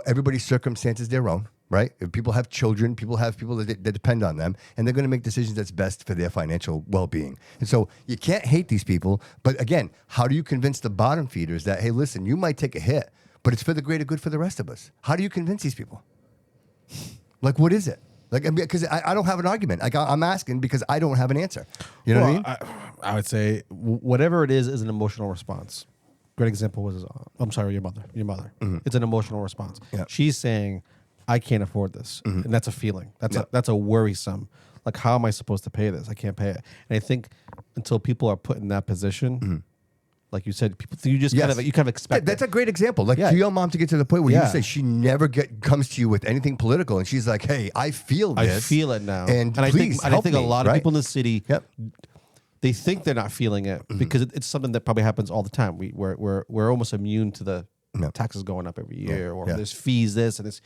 everybody's circumstances their own, right? If people have children, people have people that depend on them, and they're going to make decisions that's best for their financial well-being. And so you can't hate these people. But again, how do you convince the bottom feeders that, hey, listen, you might take a hit, but it's for the greater good for the rest of us? How do you convince these people? Like, what is it? Like, because I don't have an argument. Like, I'm asking because I don't have an answer. You know what I mean? I would say whatever it is an emotional response. Great example was, I'm sorry, your mother. Mm-hmm. It's an emotional response. Yeah. She's saying, I can't afford this. Mm-hmm. And that's a feeling. That's a worrisome. Like, how am I supposed to pay this? I can't pay it. And I think until people are put in that position, like you said, people, you just kind of expect. That's a great example. Like for your mom to get to the point where you say she never comes to you with anything political, and she's like, "Hey, I feel this. I feel it now." And I please think help a lot of people in the city, Yep. they think they're not feeling it because it's something that probably happens all the time. We're almost immune to the taxes going up every year, or there's fees this and this.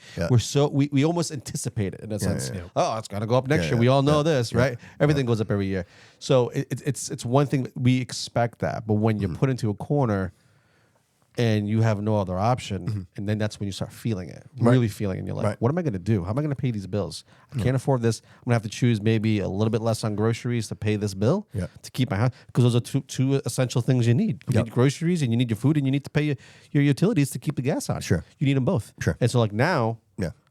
We almost anticipate it in a sense. Oh, it's gonna go up next year. We all know this, right? Everything goes up every year. So it's one thing that we expect that, but when you're put into a corner and you have no other option, and then that's when you start feeling it, really feeling it. And you're like, what am I going to do? How am I going to pay these bills? I can't afford this. I'm going to have to choose maybe a little bit less on groceries to pay this bill to keep my house. Because those are two essential things you need. You need groceries and you need your food and you need to pay your utilities to keep the gas on. Sure. You need them both. Sure. And so like now,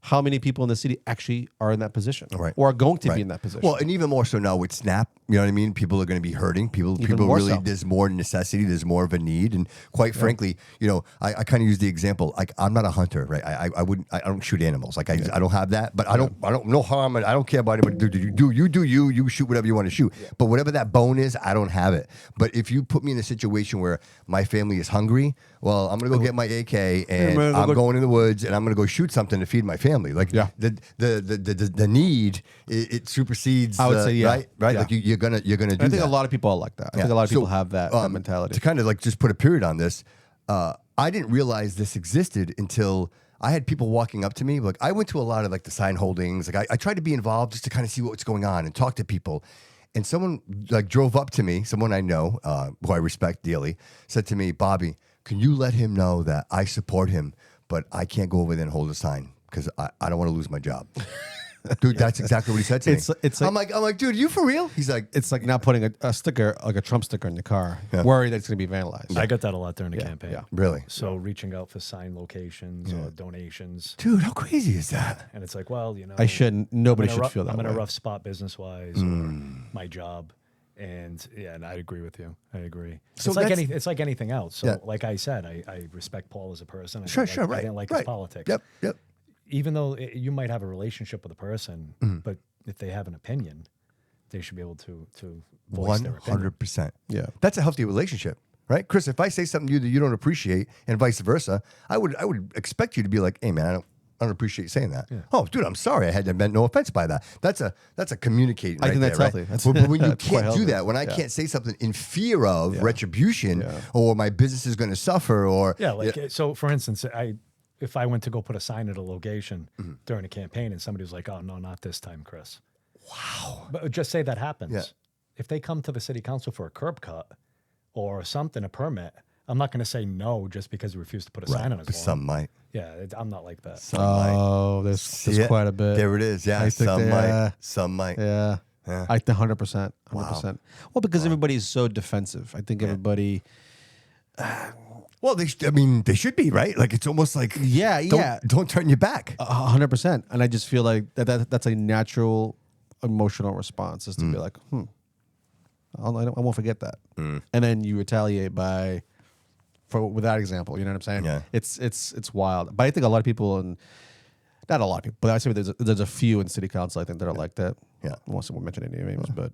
how many people in the city actually are in that position or are going to be in that position? Well, and even more so now with SNAP, you know what I mean? People are going to be hurting. People really, so. There's more necessity. There's more of a need. And quite frankly, you know, I kind of use the example, like I'm not a hunter, right? I don't shoot animals. Like I don't have that, but I don't no harm. I don't care about anybody. You shoot whatever you want to shoot. But whatever that bone is, I don't have it. But if you put me in a situation where my family is hungry, well, I'm going to go get my AK and I'm going in the woods and I'm going to go shoot something to feed my family. Like the need, it supersedes. I would say right. Like you're gonna do that. I think a lot of people are like that. I think a lot of people have that mentality. To kind of like just put a period on this, I didn't realize this existed until I had people walking up to me. Like I went to a lot of like the sign holdings. Like I tried to be involved just to kind of see what's going on and talk to people. And someone like drove up to me, someone I know, who I respect dearly, said to me, "Bobby, can you let him know that I support him, but I can't go over there and hold a sign because I don't want to lose my job." Dude, that's exactly what he said to me. It's like, I'm like, dude, are you for real? He's like, it's like not putting a sticker, like a Trump sticker in your car, worried that it's going to be vandalized. I got that a lot during the campaign. Yeah. Really? So reaching out for sign locations or donations. Dude, how crazy is that? And it's like, well, you know, nobody should feel that I'm way. in a rough spot business-wise or my job. And and I agree with you. I agree. So it's like anything else. So like I said, I respect Paul as a person. I didn't like his politics. Yep. Even though you might have a relationship with a person, but if they have an opinion, they should be able to voice their opinion. 100%. Yeah. That's a healthy relationship, right? Chris, if I say something to you that you don't appreciate and vice versa, I would expect you to be like, "Hey man, I don't appreciate you saying that." Yeah. "Oh, dude, I'm sorry. I had meant no offense by that." That's a communicating. I think that's healthy. Right? But when you can't do that, when I can't say something in fear of retribution or my business is going to suffer, or so for instance, if I went to go put a sign at a location during a campaign and somebody was like, "Oh no, not this time, Chris." Wow. But just say that happens. If they come to the city council for a curb cut or something, a permit, I'm not going to say no just because you refuse to put a sign on his lawn. Some might. Yeah, I'm not like that. Some might. There's quite a bit. There it is. Yeah, some might. Yeah. I think 100%. 100%. Well, because everybody's so defensive. I think everybody. Well, they should be, right? Like it's almost like don't turn your back. 100%. And I just feel like that's a natural emotional response, is to be like, I won't forget that. And then you retaliate with that example. You know what I'm saying? Yeah. It's wild. But I think a lot of people, and not a lot of people, but I say there's a few in city council I think that are like that. Yeah. I won't mention any names, but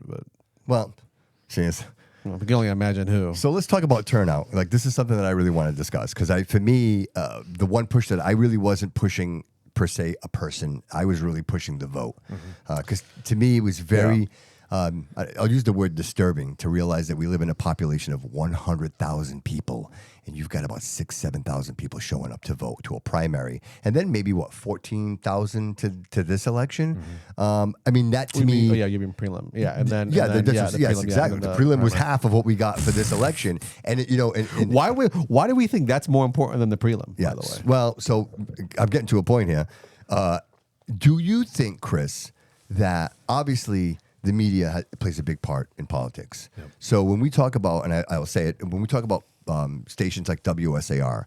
well, serious. Well, we can only imagine who. So let's talk about turnout. Like, this is something that I really want to discuss because for me, the one push that I really wasn't pushing per se a person, I was really pushing the vote because to me it was very. I'll use the word disturbing to realize that we live in a population of 100,000 people, and you've got about 7,000 people showing up to vote to a primary, and then maybe 14,000 to this election. I mean, that to me, you mean prelim, and then yes, prelim, exactly. The prelim was half of what we got for this election, and why do we think that's more important than the prelim? Yes. By the way, well, so I'm getting to a point here. Do you think, Chris, that obviously the media plays a big part in politics? Yep. So when we talk about, and I will say it, when we talk about stations like WSAR,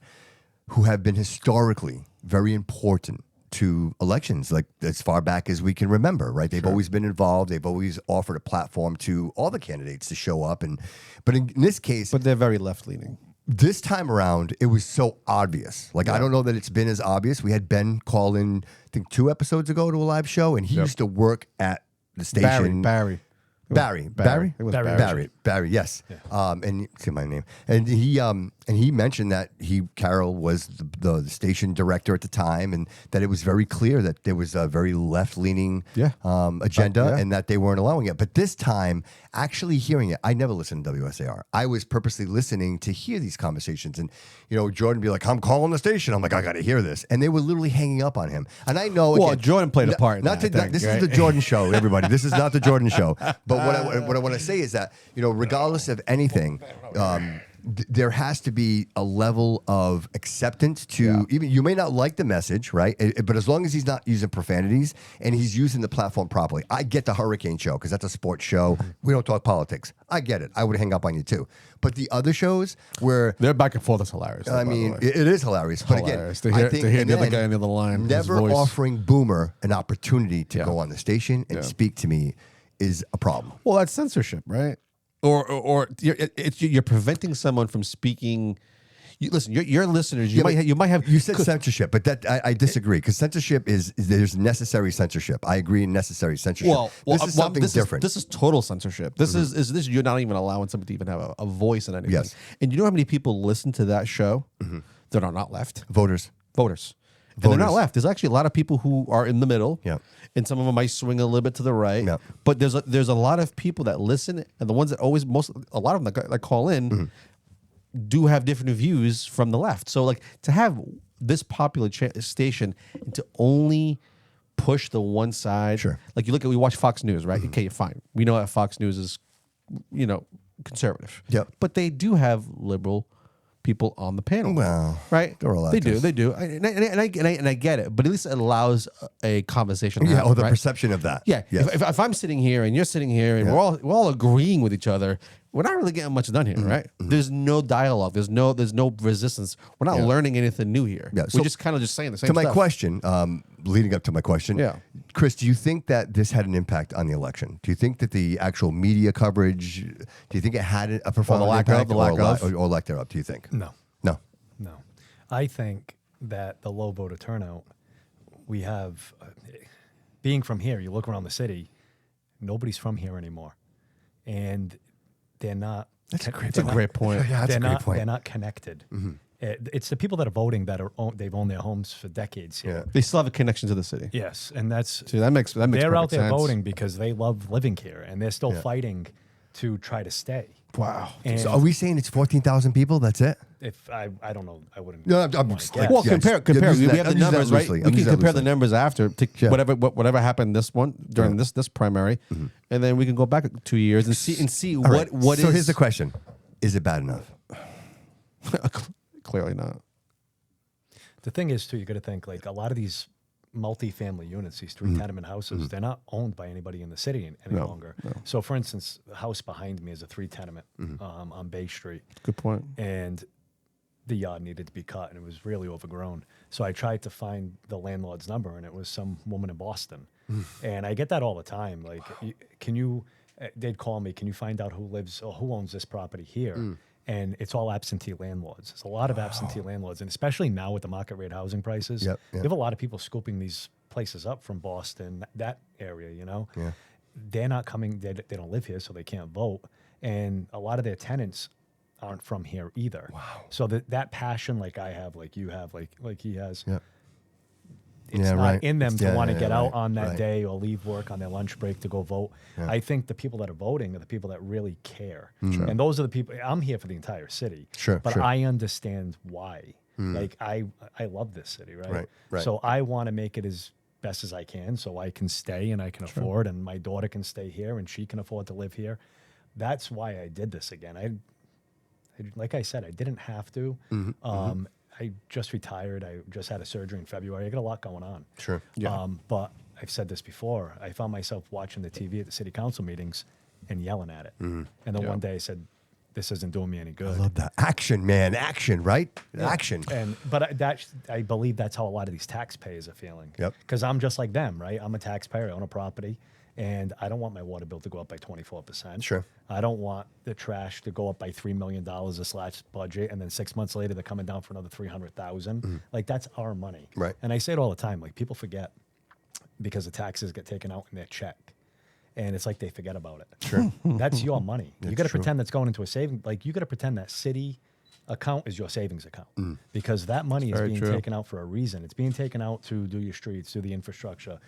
who have been historically very important to elections, like as far back as we can remember, right? They've always been involved. They've always offered a platform to all the candidates to show up. But in this case, but they're very left leaning. This time around, it was so obvious. Like, I don't know that it's been as obvious. We had Ben call in, I think 2 episodes ago to a live show, and he used to work at the station. Barry. It was Barry. Yes. Yeah. And see my name. And he mentioned that Carol was the station director at the time, and that it was very clear that there was a very left leaning agenda, and that they weren't allowing it. But this time, actually hearing it, I never listened to WSAR. I was purposely listening to hear these conversations, and Jordan would be like, "I'm calling the station." I'm like, "I got to hear this," and they were literally hanging up on him. And I know, well, Jordan played a part. This is the Jordan show, everybody. This is not the Jordan show. But what I want to say is that regardless of anything, there has to be a level of acceptance to even, you may not like the message, right? But as long as he's not using profanities and he's using the platform properly. I get the Hurricane show because that's a sports show. We don't talk politics. I get it. I would hang up on you too. But the other shows where they're back and forth is hilarious. I mean, it is hilarious. But again, to hear the other guy on the other line, never offering Boomer an opportunity to go on the station and speak to me is a problem. Well, that's censorship, right? Or you're preventing someone from speaking. Listen, your listeners, you might have. You said censorship, but that I disagree, because censorship there's necessary censorship. I agree in necessary censorship. Well, this is something different. This is total censorship. This is you're not even allowing somebody to even have a voice in anything. Yes. And you know how many people listen to that show that are not left? Voters. And they're not left. There's actually a lot of people who are in the middle. Yeah. And some of them might swing a little bit to the right. Yeah. But there's a lot of people that listen, and the ones that a lot of them that call in do have different views from the left. So like to have this popular station and to only push the one side. Sure. Like we watch Fox News, right? Okay, fine. We know that Fox News is, conservative. Yep. But they do have liberal people on the panel. Well, right? They do. And I get it, but at least it allows a conversation. Yeah, happen, the right? perception of that. Yeah. Yes. If I'm sitting here and you're sitting here and we're all agreeing with each other, we're not really getting much done here, right? There's no dialogue. There's no resistance. We're not learning anything new here. Yeah. So we're just kind of saying the same to stuff. my question, leading up to my question, Chris, do you think that this had an impact on the election? Do you think that the actual media coverage, do you think it had a profound impact or lack thereof? Do you think? No. No. I think that the low voter turnout we have, being from here, you look around the city, nobody's from here anymore. And they're not. That's a great point. Yeah, that's a great point. They're not connected. It's the people that are voting that they've owned their homes for decades here. Yeah. They still have a connection to the city. Yes, and that's that makes they're out there sense. voting because they love living here, and they're still fighting to try to stay. Wow. And So are we saying it's 14,000 people? That's it? if I don't know, I wouldn't. No, I'm just like, Well, compare. We have the numbers, right? loosely. We I'm can using that compare the loosely. numbers after to whatever happened this one during this primary, and then we can go back 2 years and see All right. what So is. here's the question: is it bad enough? Clearly not. The thing is, too, you got to think like a lot of these multi-family units, these three tenement houses, they're not owned by anybody in the city any longer. No. So, for instance, the house behind me is a 3 tenement on Bay Street. Good point. And the yard needed to be cut, and it was really overgrown. So I tried to find the landlord's number, and it was some woman in Boston. And I get that all the time. Like, can you? They'd call me. Can you find out who lives or who owns this property here? And it's all absentee landlords. There's a lot of absentee landlords, and especially now with the market rate housing prices, you have a lot of people scooping these places up from Boston, that area. You know, they're not coming. They don't live here, so they can't vote. and a lot of their tenants aren't from here either. Wow. So that passion, like I have, like you have, like he has, it's not in them to want to get out on that day or leave work on their lunch break to go vote. Yeah. I think the people that are voting are the people that really care. Sure. And those are the people, I'm here for the entire city. Sure. But I understand why. Like I love this city, right? Right. So I want to make it as best as I can so I can stay and I can afford, and my daughter can stay here and she can afford to live here. That's why I did this again. I like I said, I didn't have to. I just retired. I just had a surgery in February. I got a lot going on. Sure. Yeah. But I've said this before. I found myself watching the TV at the city council meetings and yelling at it. And then one day I said, this isn't doing me any good. I love that. Action, man. Action, right? Yeah. Action. But I believe that's how a lot of these taxpayers are feeling. Yep. Because I'm just like them, right? I'm a taxpayer. I own a property. And I don't want my water bill to go up by 24%. Sure. I don't want the trash to go up by $3 million this last budget, and then 6 months later they're coming down for another $300,000. Like, that's our money. Right. And I say it all the time. Like, people forget because the taxes get taken out in their check, and it's like they forget about it. Sure. That's your money. You got to pretend that's going into a saving. Like, you got to pretend that city account is your savings account because that money is being taken out for a reason. It's being taken out to do your streets, do the infrastructure,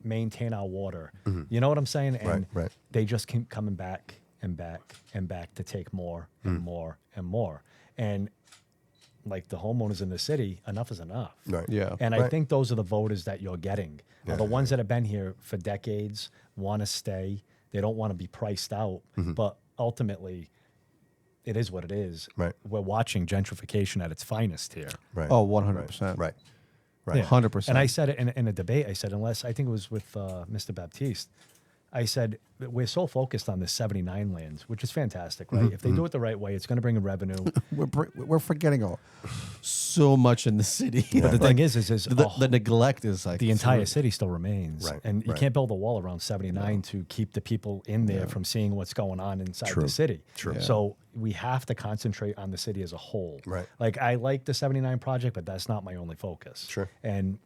maintain our water. You know what I'm saying? And they just keep coming back and back and back to take more and more and more. And like the homeowners in the city, enough is enough. Right. Yeah. And I think those are the voters that you're getting. The ones that have been here for decades, want to stay. They don't want to be priced out. But ultimately, it is what it is. Right. We're watching gentrification at its finest here. Right. Oh, 100%. Right. Right. 100%. And I said it in a debate. I said, unless, I think it was with Mr. Baptiste, I said, we're so focused on this 79 lands, which is fantastic, right? If they do it the right way, it's going to bring in revenue. We're forgetting so much in the city. But the thing is the neglect is like the entire city still remains. Right. And you can't build a wall around 79 to keep the people in there from seeing what's going on inside the city. True. So we have to concentrate on the city as a whole. Right. Like, I like the 79 project, but that's not my only focus. Sure. And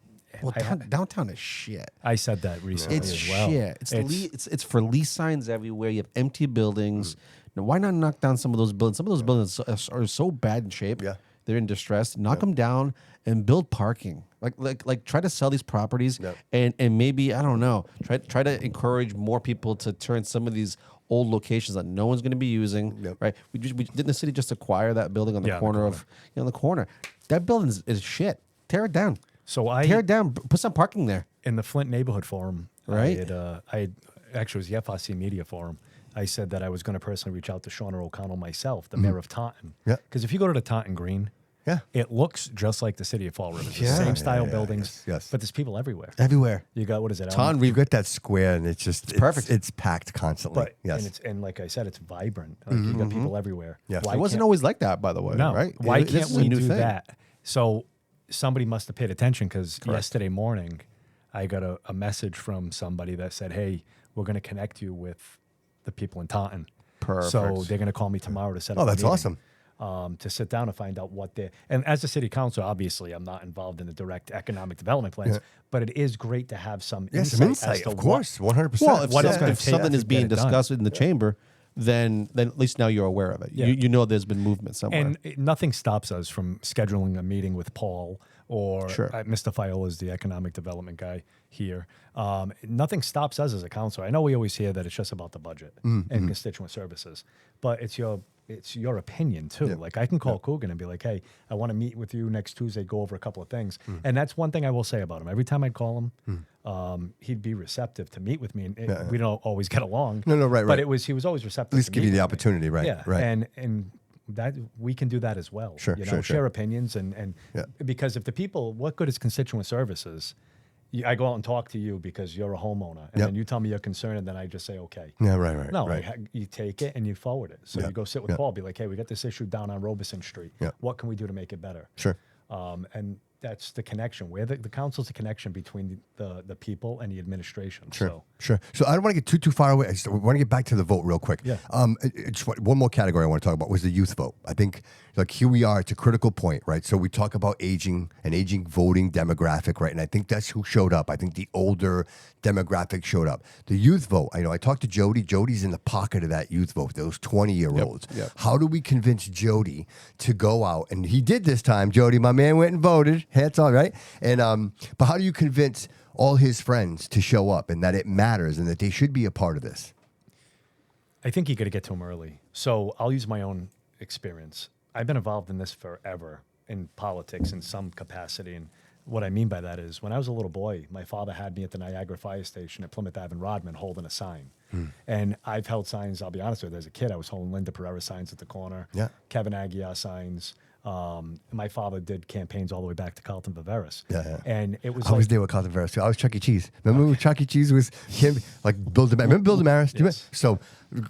well, downtown is shit. I said that recently as well. It's shit. It's for lease signs everywhere. You have empty buildings. Now, why not knock down some of those buildings? Some of those buildings are so bad in shape. Yeah. They're in distress. Knock them down and build parking. Like try to sell these properties and maybe, I don't know, try to encourage more people to turn some of these old locations that no one's going to be using. Right? We didn't the city just acquire that building on the corner of the corner. That building is shit. Tear it down. So tear it down. Put some parking there. In the Flint Neighborhood Forum, right? I actually, it was the FRC Media Forum. I said that I was going to personally reach out to Shauna O'Connell myself, the mayor of Taunton. Yeah. Because if you go to the Taunton Green, it looks just like the city of Fall River. The same style buildings. Yes. But there's people everywhere. Everywhere. You got, what is it? Taunton, we've got that square, and it's just perfect. It's packed constantly. But, and like I said, it's vibrant. Like, you got people everywhere. Yeah. It wasn't always like that, by the way. No. Right? Why can't we do that? So somebody must have paid attention, because yesterday morning I got a message from somebody that said, hey, we're going to connect you with the people in Taunton. Perfect. So they're going to call me tomorrow to set up a meeting, awesome. To sit down and find out what they're... And as a city council, obviously, I'm not involved in the direct economic development plans, but it is great to have some insight as to of course, 100%. Well, if something is being discussed in the chamber, then at least now you're aware of it. Yeah. You know there's been movement somewhere. And nothing stops us from scheduling a meeting with Paul or Mr. Fiola is the economic development guy here. Nothing stops us as a council. I know we always hear that it's just about the budget and constituent services, but it's your opinion too. Like, I can call Coogan and be like, hey, I want to meet with you next Tuesday, go over a couple of things. And that's one thing I will say about him. Every time I'd call him, he'd be receptive to meet with me. And we don't always get along. No, right. But he was always receptive. At least give you the opportunity, right? Yeah, right. And that we can do that as well. Sure, share opinions and because if the people, what good is constituent services? I go out and talk to you because you're a homeowner, and then you tell me you're concerned, and then I just say, okay. Yeah, right. No, you take it and you forward it. So you go sit with Paul, be like, hey, we got this issue down on Robeson Street. What can we do to make it better? Sure. And that's the connection. Where the council's the connection between the people and the administration. Sure. So I don't want to get too far away. I want to get back to the vote real quick. Yeah. Just one more category I want to talk about was the youth vote. I think like here we are, it's a critical point, right? So we talk about aging voting demographic, right? And I think that's who showed up. I think the older demographic showed up. The youth vote, I talked to Jody. Jody's in the pocket of that youth vote, those 20-year-olds. Yep. How do we convince Jody to go out? And he did this time. Jody, my man, went and voted. Hats on, right? And but how do you convince all his friends to show up and that it matters and that they should be a part of this? I think you got to get to them early. So I'll use my own experience. I've been involved in this forever in politics in some capacity. And what I mean by that is when I was a little boy, my father had me at the Niagara Fire Station at Plymouth Ave in Rodman holding a sign. And I've held signs, I'll be honest with you, as a kid, I was holding Linda Pereira signs at the corner, Kevin Aguiar signs. My father did campaigns all the way back to Carlton Viveris. And it was I was there with Carlton Viveris too. I was Chuck E. Cheese. Remember when Chuck E. Cheese was him, like Bill Damaris? Remember Bill Damaris? Do you remember? So,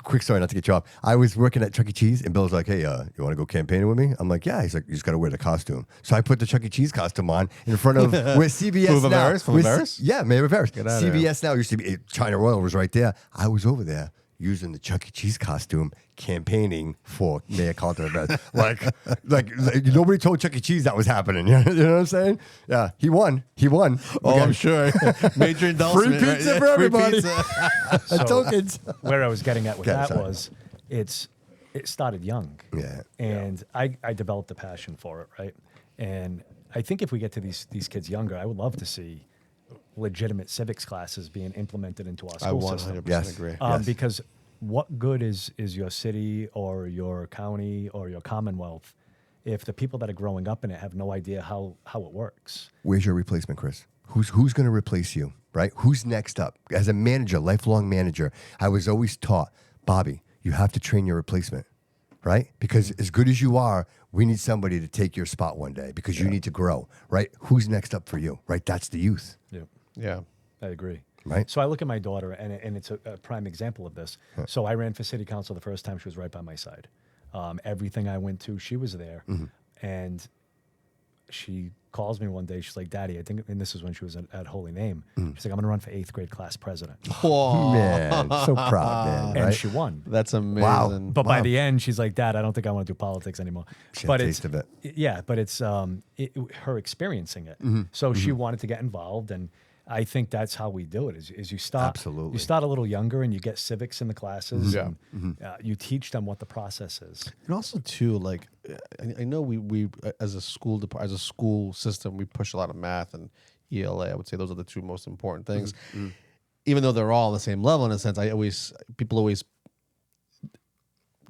quick story, not to get you off. I was working at Chuck E. Cheese, and Bill's like, "Hey, you want to go campaigning with me?" I'm like, "Yeah." He's like, "You just got to wear the costume." So I put the Chuck E. Cheese costume on in front of where CBS From now. Viveris? From Viveris? Yeah, Mayor Viveris. Get out of CBS now used to be China Royal was right there. I was over there using the Chuck E. Cheese costume, campaigning for Mayor Carlton Viveris. like nobody told Chuck E. Cheese that was happening. You know what I'm saying? Yeah, he won. Oh, I'm sure. Major endorsement. Free pizza right? for everybody. Free pizza. Tokens. Where I was getting at with Okay, that sorry. was it started young. Yeah. And I developed a passion for it, right? And I think if we get to these kids younger, I would love to see legitimate civics classes being implemented into our I school 100% system. Yes. agree. Because what good is your city or your county or your commonwealth if the people that are growing up in it have no idea how it works? Where's your replacement, Chris? Who's going to replace you, right? Who's next up? As a manager, lifelong manager, I was always taught, Bobby, you have to train your replacement, right? Because as good as you are, we need somebody to take your spot one day because you need to grow, right? Who's next up for you, right? That's the youth, Yeah. I agree. right? So I look at my daughter, and it's a prime example of this. So I ran for city council the first time. She was right by my side. Everything I went to, she was there. And she calls me one day. She's like, "Daddy, I think," and this is when she was at Holy Name. She's like, "I'm going to run for 8th grade class president." Man, so proud, man. And Right? she won. That's amazing. Wow. But by the end, she's like, "Dad, I don't think I want to do politics anymore." She had But a it's taste of it. Yeah, but it's her experiencing it. So she wanted to get involved, and I think that's how we do it. Is you start Absolutely. you start a little younger, and you get civics in the classes. Yeah. And, you teach them what the process is. And also too, like I know we as a school system, we push a lot of math and ELA. I would say those are the two most important things. Even though they're all on the same level in a sense, people always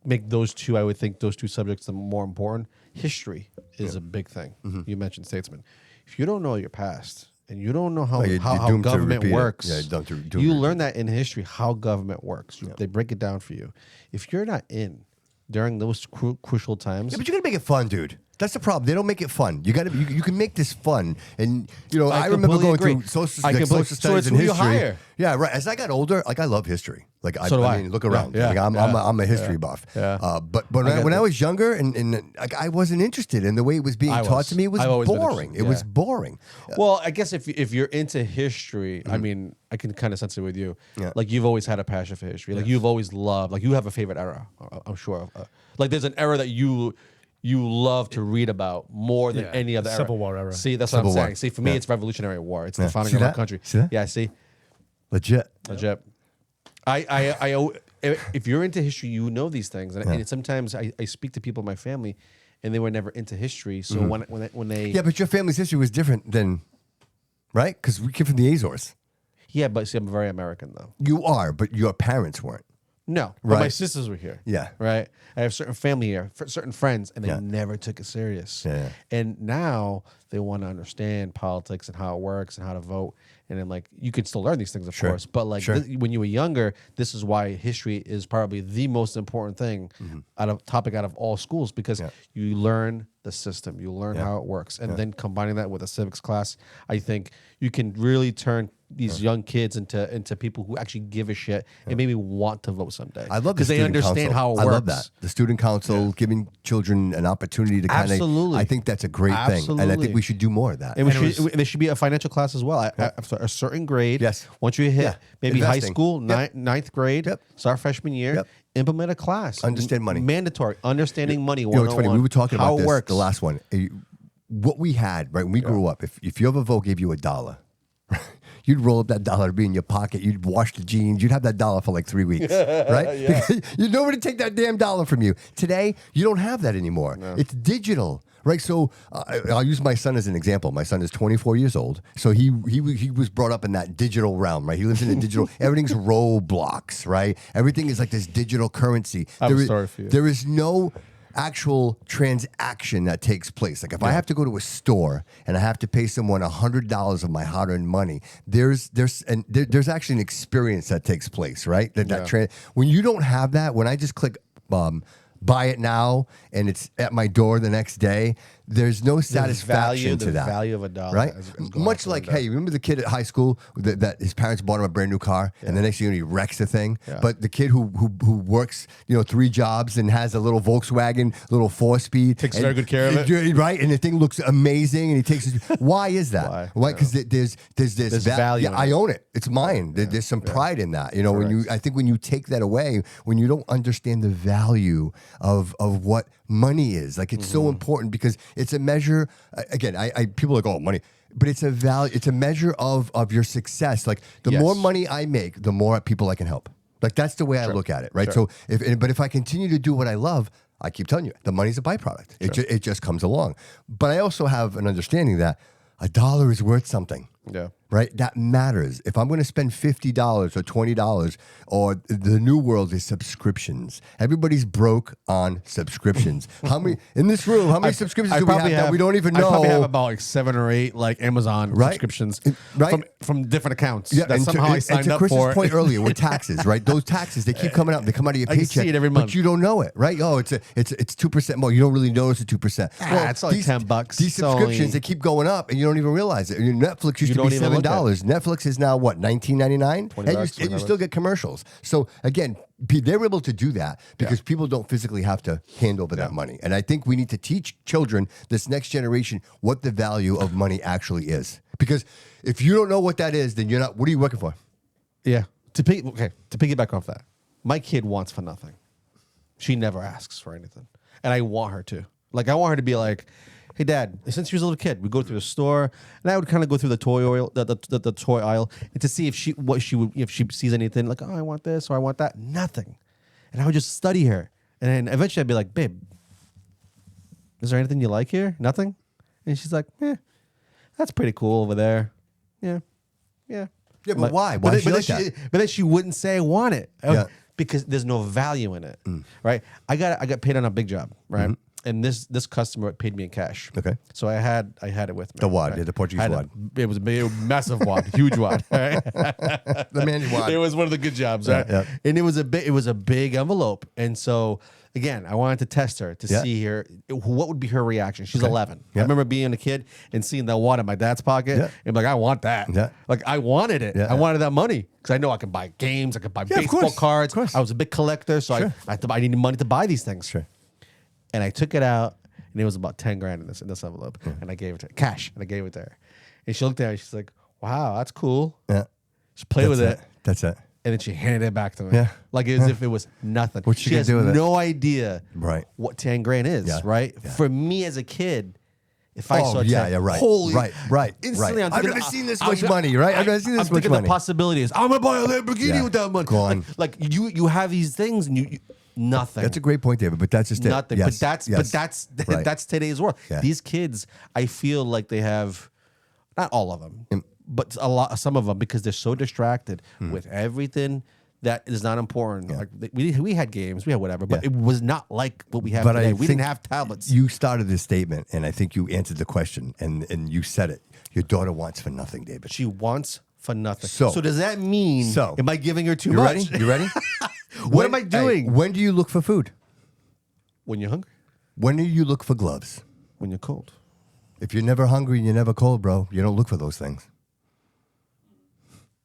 make those two. I would think those two subjects the more important. History is a big thing. You mentioned statesman. If you don't know your past and you don't know how you're how doomed to government repeat it. works, Yeah, you're doomed to you repeat learn that in history how government works. They break it down for you. If you're not in during those crucial times, Yeah, but you got to make it fun, dude. That's the problem. They don't make it fun. You got to. You can make this fun, and I remember completely going agree. through social I completely- so studies it's and who you history. hire. Yeah, right. As I got older, like I love history. Like So do I I. mean, look around. Yeah, Like, I'm a history buff. Yeah. But when I was younger and like I wasn't interested in the way it was being taught to me. It was I've always been boring. interested, It was yeah. boring. well, I guess if you're into history, I mean, I can kind of sense it with you. Yeah. Like you've always had a passion for history. Like you've always loved. Like you have a favorite era. I'm sure. Like there's an era that you love to read about more than any other era. Civil War era. See, that's what Civil I'm War. saying. See, for me, Yeah. it's Revolutionary War. It's Yeah. the founding See of our that? country. See that? Yeah, see, Legit. legit. If you're into history, you know these things, and sometimes I speak to people in my family, and they were never into history. So when they Yeah, but your family's history was different than, right? Because we came from the Azores. yeah, but see, I'm very American though. You are, but your parents weren't. No, but my Right. sisters were here. Yeah. Right. I have certain family here, certain friends, and they Yeah. never took it serious. Yeah. And now they want to understand politics and how it works and how to vote. And then, like, you can still learn these things, of Sure. course. But like Sure. when you were younger, this is why history is probably the most important thing out of all schools because you learn the system, you learn how it works, and then combining that with a civics class, I think you can really turn these young kids into people who actually give a shit and maybe want to vote someday. I love the because they student understand council. how it works. I love that. The student council giving children an opportunity to kind of. Absolutely. I think that's a great thing, and I Absolutely. think we should do more of that. And there should be a financial class as well. a certain grade. Yes. Once you hit Yeah. maybe high Investing. school, Yep. ninth grade, Yep. start freshman year, Yep. implement a class. Understand money. Mandatory. Understanding money. You know, it's funny. We were talking how about it this, works. the last one. What we had, right, when we grew up, if your vote gave you $1, you'd roll up that dollar to be in your pocket. You'd wash the jeans. You'd have that dollar for like 3 weeks, right? Because nobody take that damn dollar from you. Today, you don't have that anymore. No. It's digital, right? So I'll use my son as an example. My son is 24 years old. So he was brought up in that digital realm, right? He lives in a digital, everything's Roblox, right? Everything is like this digital currency. I have a story for you. There is no actual transaction that takes place. Like if I have to go to a store and I have to pay someone $100 of my hard-earned money, there's actually an experience that takes place, right? When you don't have that, when I just click buy it now and it's at my door the next day, there's no satisfaction to that. The value of a dollar, right? has Much like, hey, remember the kid at high school that his parents bought him a brand new car, and the next thing you know, he wrecks the thing. Yeah. But the kid who works 3 jobs and has a little Volkswagen, little 4-speed, takes very good care of it, right? And the thing looks amazing, and he takes it. Why is that? Why? Because there's this value. Yeah, I own it. It's mine. There's some pride in that. I think when you take that away, when you don't understand the value of what money is, like it's so important because it's a measure. Again, people are like, oh, money, but it's a value. It's a measure of your success. Like the more money I make, the more people I can help. Like that's the way I look at it, right? Sure. So if I continue to do what I love, I keep telling you, the money's a byproduct. It just comes along. But I also have an understanding that $1 is worth something. Yeah. Right? That matters. If I'm going to spend $50 or $20, or the new world is subscriptions. Everybody's broke on subscriptions. How many in this room? How many subscriptions do we have that we don't even know? I probably have about like 7 or 8 like Amazon subscriptions, from different accounts. Yeah, that somehow I signed up up Chris's for. point earlier with taxes, right? Those taxes, they keep coming out. They come out of your I can paycheck see it every month. but you don't know it, right? Oh, it's 2% more. You don't really notice the 2%. It's like $10. These subscriptions, they keep going up, and you don't even realize it. Netflix used to be $7. Netflix is now what, $19.99? And you still get commercials. So again, they're able to do that because people don't physically have to hand over that money. And I think we need to teach children, this next generation, what the value of money actually is. Because if you don't know what that is, then you're not. What are you working for? Yeah. To piggyback off that, my kid wants for nothing. She never asks for anything, and I want her to. Like I want her to be like, hey, Dad, since she was a little kid, we go through the store, and I would kind of go through the toy aisle, and to see if she sees anything like, oh, I want this or I want that. Nothing, and I would just study her, and then eventually I'd be like, babe, is there anything you like here? Nothing, and she's like, that's pretty cool over there. Yeah. Yeah, but why? Why is she like that? But then she wouldn't say I want it because there's no value in it, right? I got paid on a big job, right? And this customer paid me in cash. Okay. So I had it with me. The wad, the Portuguese wad. It was a massive wad, huge wad. Right? The man wad. It was one of the good jobs, right? Yeah. And it was a big envelope. And so again, I wanted to test her to see what would be her reaction. She's 11. I remember being a kid and seeing that wad in my dad's pocket and be like, I want that. Yeah. Like I wanted it. I wanted that money because I know I could buy games, I could buy baseball cards. I was a big collector, so I needed money to buy these things. Sure. And I took it out, and it was about $10,000 in this envelope, and I gave it to her, cash, and I gave it to her, and she looked at it, and she's like, "Wow, that's cool." Yeah, she played with it. That's it. And then she handed it back to me, like as if it was nothing. What she has do with no it? idea, what $10,000 is, right? Yeah. For me as a kid, if I saw holy, instantly, I've never seen this much money, right? I've never seen this much money. The possibilities. I'm gonna buy a Lamborghini with that money. Go on. Like you have these things, and you nothing. That's a great point, David. But that's just nothing. Yes. But that's today's world. Yeah. These kids, I feel like they have, not all of them, but some of them, because they're so distracted with everything that is not important. Yeah. Like we had games, we had whatever, but it was not like what we have today. We didn't have tablets. You started this statement, and I think you answered the question, and you said it. Your daughter wants for nothing, David. She wants for nothing. So does that mean? Am I giving her too much? Ready? You ready? What am I doing? When do you look for food? When you're hungry. When do you look for gloves? When you're cold. If you're never hungry and you're never cold, bro, you don't look for those things.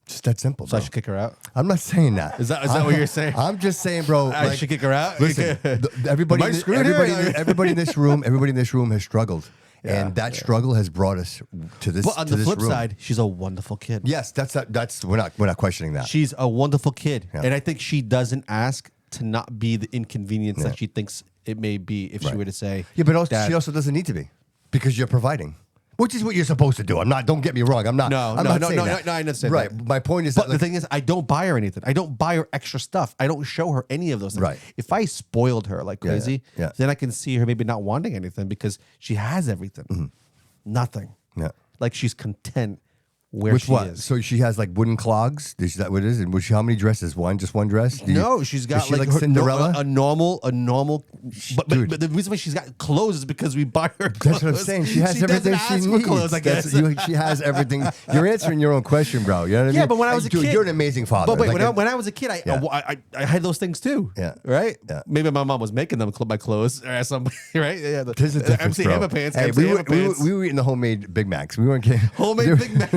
Just that simple. So I should kick her out? I'm not saying that. Is that what you're saying? I'm just saying, bro. I should kick her out? Listen, everybody in this room has struggled. and that struggle has brought us to this. But on to the this flip room. side, she's a wonderful kid. Yes, that's we're not questioning that. She's a wonderful kid, Yeah. and I think she doesn't ask to not be the inconvenience that she thinks it may be if she were to say, Yeah, but also, Dad, she also doesn't need to be because you're providing, which is what you're supposed to do. I'm not. Don't get me wrong. I'm not. No, I'm no, not no, saying no, that. no, I understand Right. that. My point is But that the thing is, I don't buy her anything. I don't buy her extra stuff. I don't show her any of those things. Right. If I spoiled her like crazy, yeah. then I can see her maybe not wanting anything because she has everything. Nothing. Yeah. Like she's content where with she what? is. So she has like wooden clogs. Is that what it is? And how many dresses? Just one dress? No, she's got is she like her- Cinderella. a normal. Dude. But the reason why she's got clothes is because we buy her clothes. That's what I'm saying. She has everything doesn't she ask needs. for clothes, I guess. She has everything. You're answering your own question, bro. You know what I mean? Yeah, but when I was a Dude, kid, you're an amazing father. But wait, Like when I was a kid, I had those things too. Yeah. Right. Yeah. Maybe my mom was making them my clothes or something. Right. Yeah. There's a difference, MC bro. Hammer pants. Hey, MC we Hammer pants. were eating the homemade Big Macs. We weren't getting Homemade Big Mac.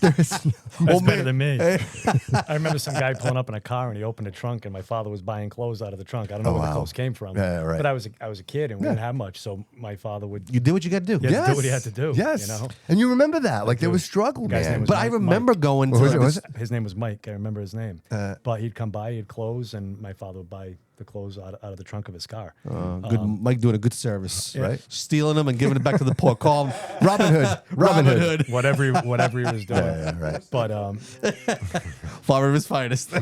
That's better than me. I remember some guy pulling up in a car and he opened a trunk and my father was buying clothes out of the trunk. I don't know where wow. Oh, the clothes came from. Yeah, right. But I was a kid and we didn't have much, so my father would You did what you got to do. He had to do what he had to do. Yes. You know? And you remember that. Like there do. was struggle, Guy's name man. was But I Mike. remember going to Was it- like was this- it? His name was Mike. I remember his name. But he'd come by, he'd clothes, and my father would buy the clothes out of the trunk of his car. good Mike doing a good service, Right. Stealing them and giving it back to the poor. Call him Robin Hood. Robin Hood. Whatever he was doing. Yeah, right. But Father of his finest.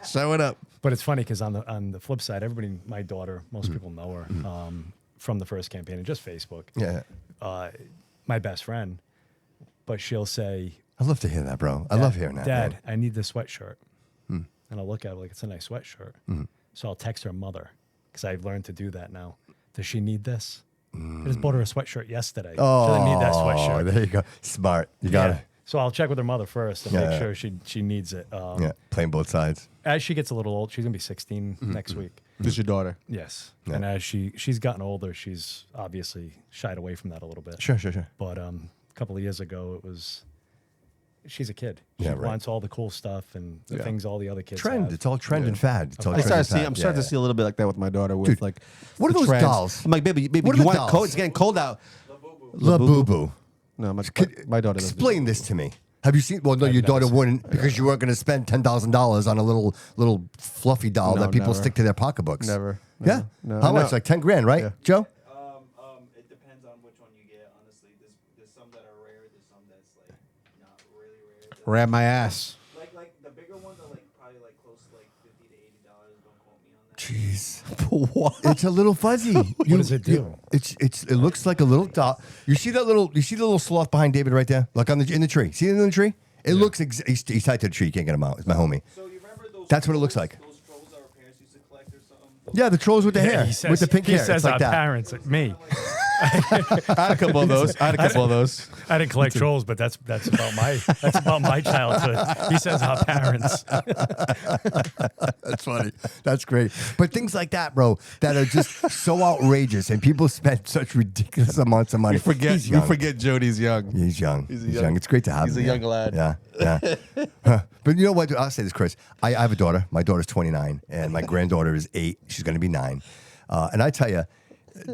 Showing up. But it's funny because on the flip side, everybody, my daughter, most people know her from the first campaign and just Facebook. Yeah. My best friend, but she'll say, I love to hear that, bro. I love hearing that. Dad, man. I need this sweatshirt. And I'll look at it like it's a nice sweatshirt. So I'll text her mother because I've learned to do that now. Does she need this? I just bought her a sweatshirt yesterday. She doesn't need that Oh, sweatshirt. there you go. Smart. You got it. So I'll check with her mother first to Yeah, make yeah. sure she needs it. Yeah. Playing both sides. As she gets a little old, she's gonna be 16 next week. This is your daughter. Yes. Yeah. And as she's gotten older, she's obviously shied away from that a little bit. Sure. But a couple of years ago, it was she's a kid. She Yeah, right. wants all the cool stuff and the things all the other kids Trend. have. It's all trend and fad. It's all I'm trend starting and to fad. see a little bit like that with my daughter. With Dude, like, what are the those trends. dolls? I'm like, baby, What are you the want dolls? cold? It's getting cold out. La Boo Boo. No, my daughter doesn't. Explain this to me. Have you seen? Well, no, your daughter wouldn't because you weren't going to spend $10,000 on a little fluffy doll No, that people never. stick to their pocketbooks. Never. Yeah. No. How No. much? Like 10 grand, right, Yeah. Joe? It depends on which one you get. Honestly, there's some that are rare. There's some that's like not really rare. Ram my ass. Like the bigger ones are like probably like close to like $50 to $80. Don't quote me on that. Jeez. What? It's a little fuzzy. What does it do? It looks like a little doll. You see the little sloth behind David right there? Like in the tree. See it in the tree? It looks he's tied to the tree. You can't get him out. It's my homie. So you remember those? That's what it looks like. Those trolls our parents used to collect or something. Yeah, the trolls with the hair, He says, with the pink he hair. says It's like our that. parents, me. I had a couple of those. I didn't collect trolls, but that's about my childhood. He says our parents. That's funny. That's great. But things like that, bro, that are just so outrageous, and people spend such ridiculous amounts of money. We He's young. forget Jody's young. He's young. He's a He's young- young. It's great to have he's him. a young lad. Yeah. Huh. But you know what? I'll say this, Chris. I have a daughter. My daughter's 29, and my granddaughter is 8. She's going to be 9. And I tell you,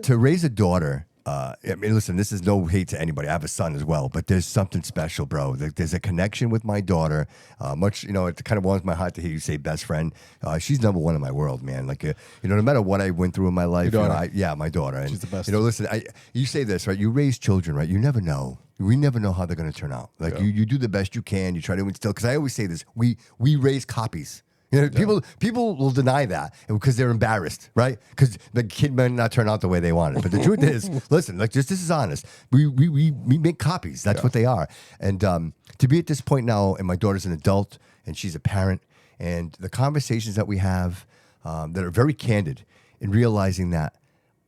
to raise a daughter, I mean, listen, this is no hate to anybody. I have a son as well, but there's something special, bro. There's a connection with my daughter. It kind of warms my heart to hear you say best friend. She's number one in my world, man. Like, no matter what I went through in my life, Your daughter. my daughter. And, She's the best. Listen, you say this, right? You raise children, right? You never know. We never know how they're going to turn out. Like, you do the best you can. You try to instill, because I always say this, we raise copies. People will deny that because they're embarrassed, right? Because the kid might not turn out the way they wanted. But the truth is, listen, like this is honest. We make copies. That's what they are. And to be at this point now, and my daughter's an adult, and she's a parent, and the conversations that we have that are very candid, in realizing that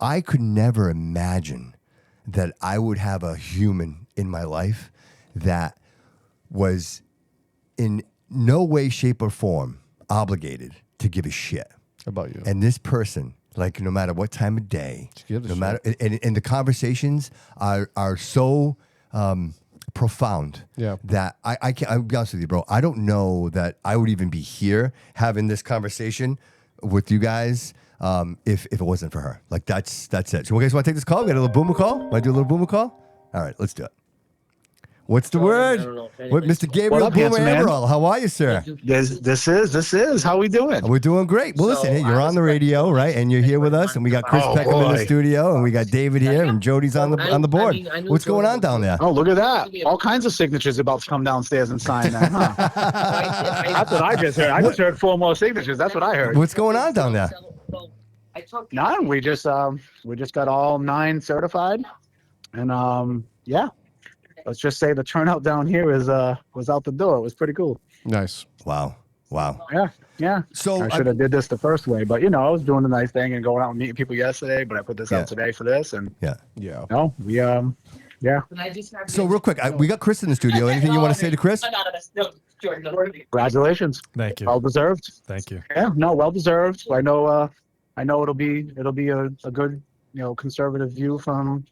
I could never imagine that I would have a human in my life that was in no way, shape, or form obligated to give a shit About you. And this person, like no matter what time of day, gives a no shit. matter, and the conversations are so profound. Yeah. That I can't. I'll be honest with you, bro. I don't know that I would even be here having this conversation with you guys if it wasn't for her. Like that's it. So you guys want to take this call? We got a little boomer call. Want to do a little boomer call? All right, let's do it. What's the word? What, Mr. Gabriel up, Boomer handsome man? Amaral? How are you, sir? This is. How we doing? We're doing great. Well, listen, hey, you're on the radio, right? And you're here with us, and we got Chris Peckham in the studio, and we got David here, and Jody's on the board. What's going on down there? Oh, look at that. All kinds of signatures about to come downstairs and sign that, huh? That's what I just heard. I just heard 4 more signatures. That's what I heard. What's going on down there? None. We just got all 9 certified. And yeah. Let's just say the turnout down here was out the door. It was pretty cool. Nice. Wow. Yeah. So I should have did this the first way, but I was doing the nice thing and going out and meeting people yesterday, but I put this out today for this, and Yeah. no, we yeah. So real quick, we got Chris in the studio. Anything you want to say to Chris? Congratulations. Thank you. Well deserved. Thank you. Yeah, no, well deserved. I know it'll be a good conservative view from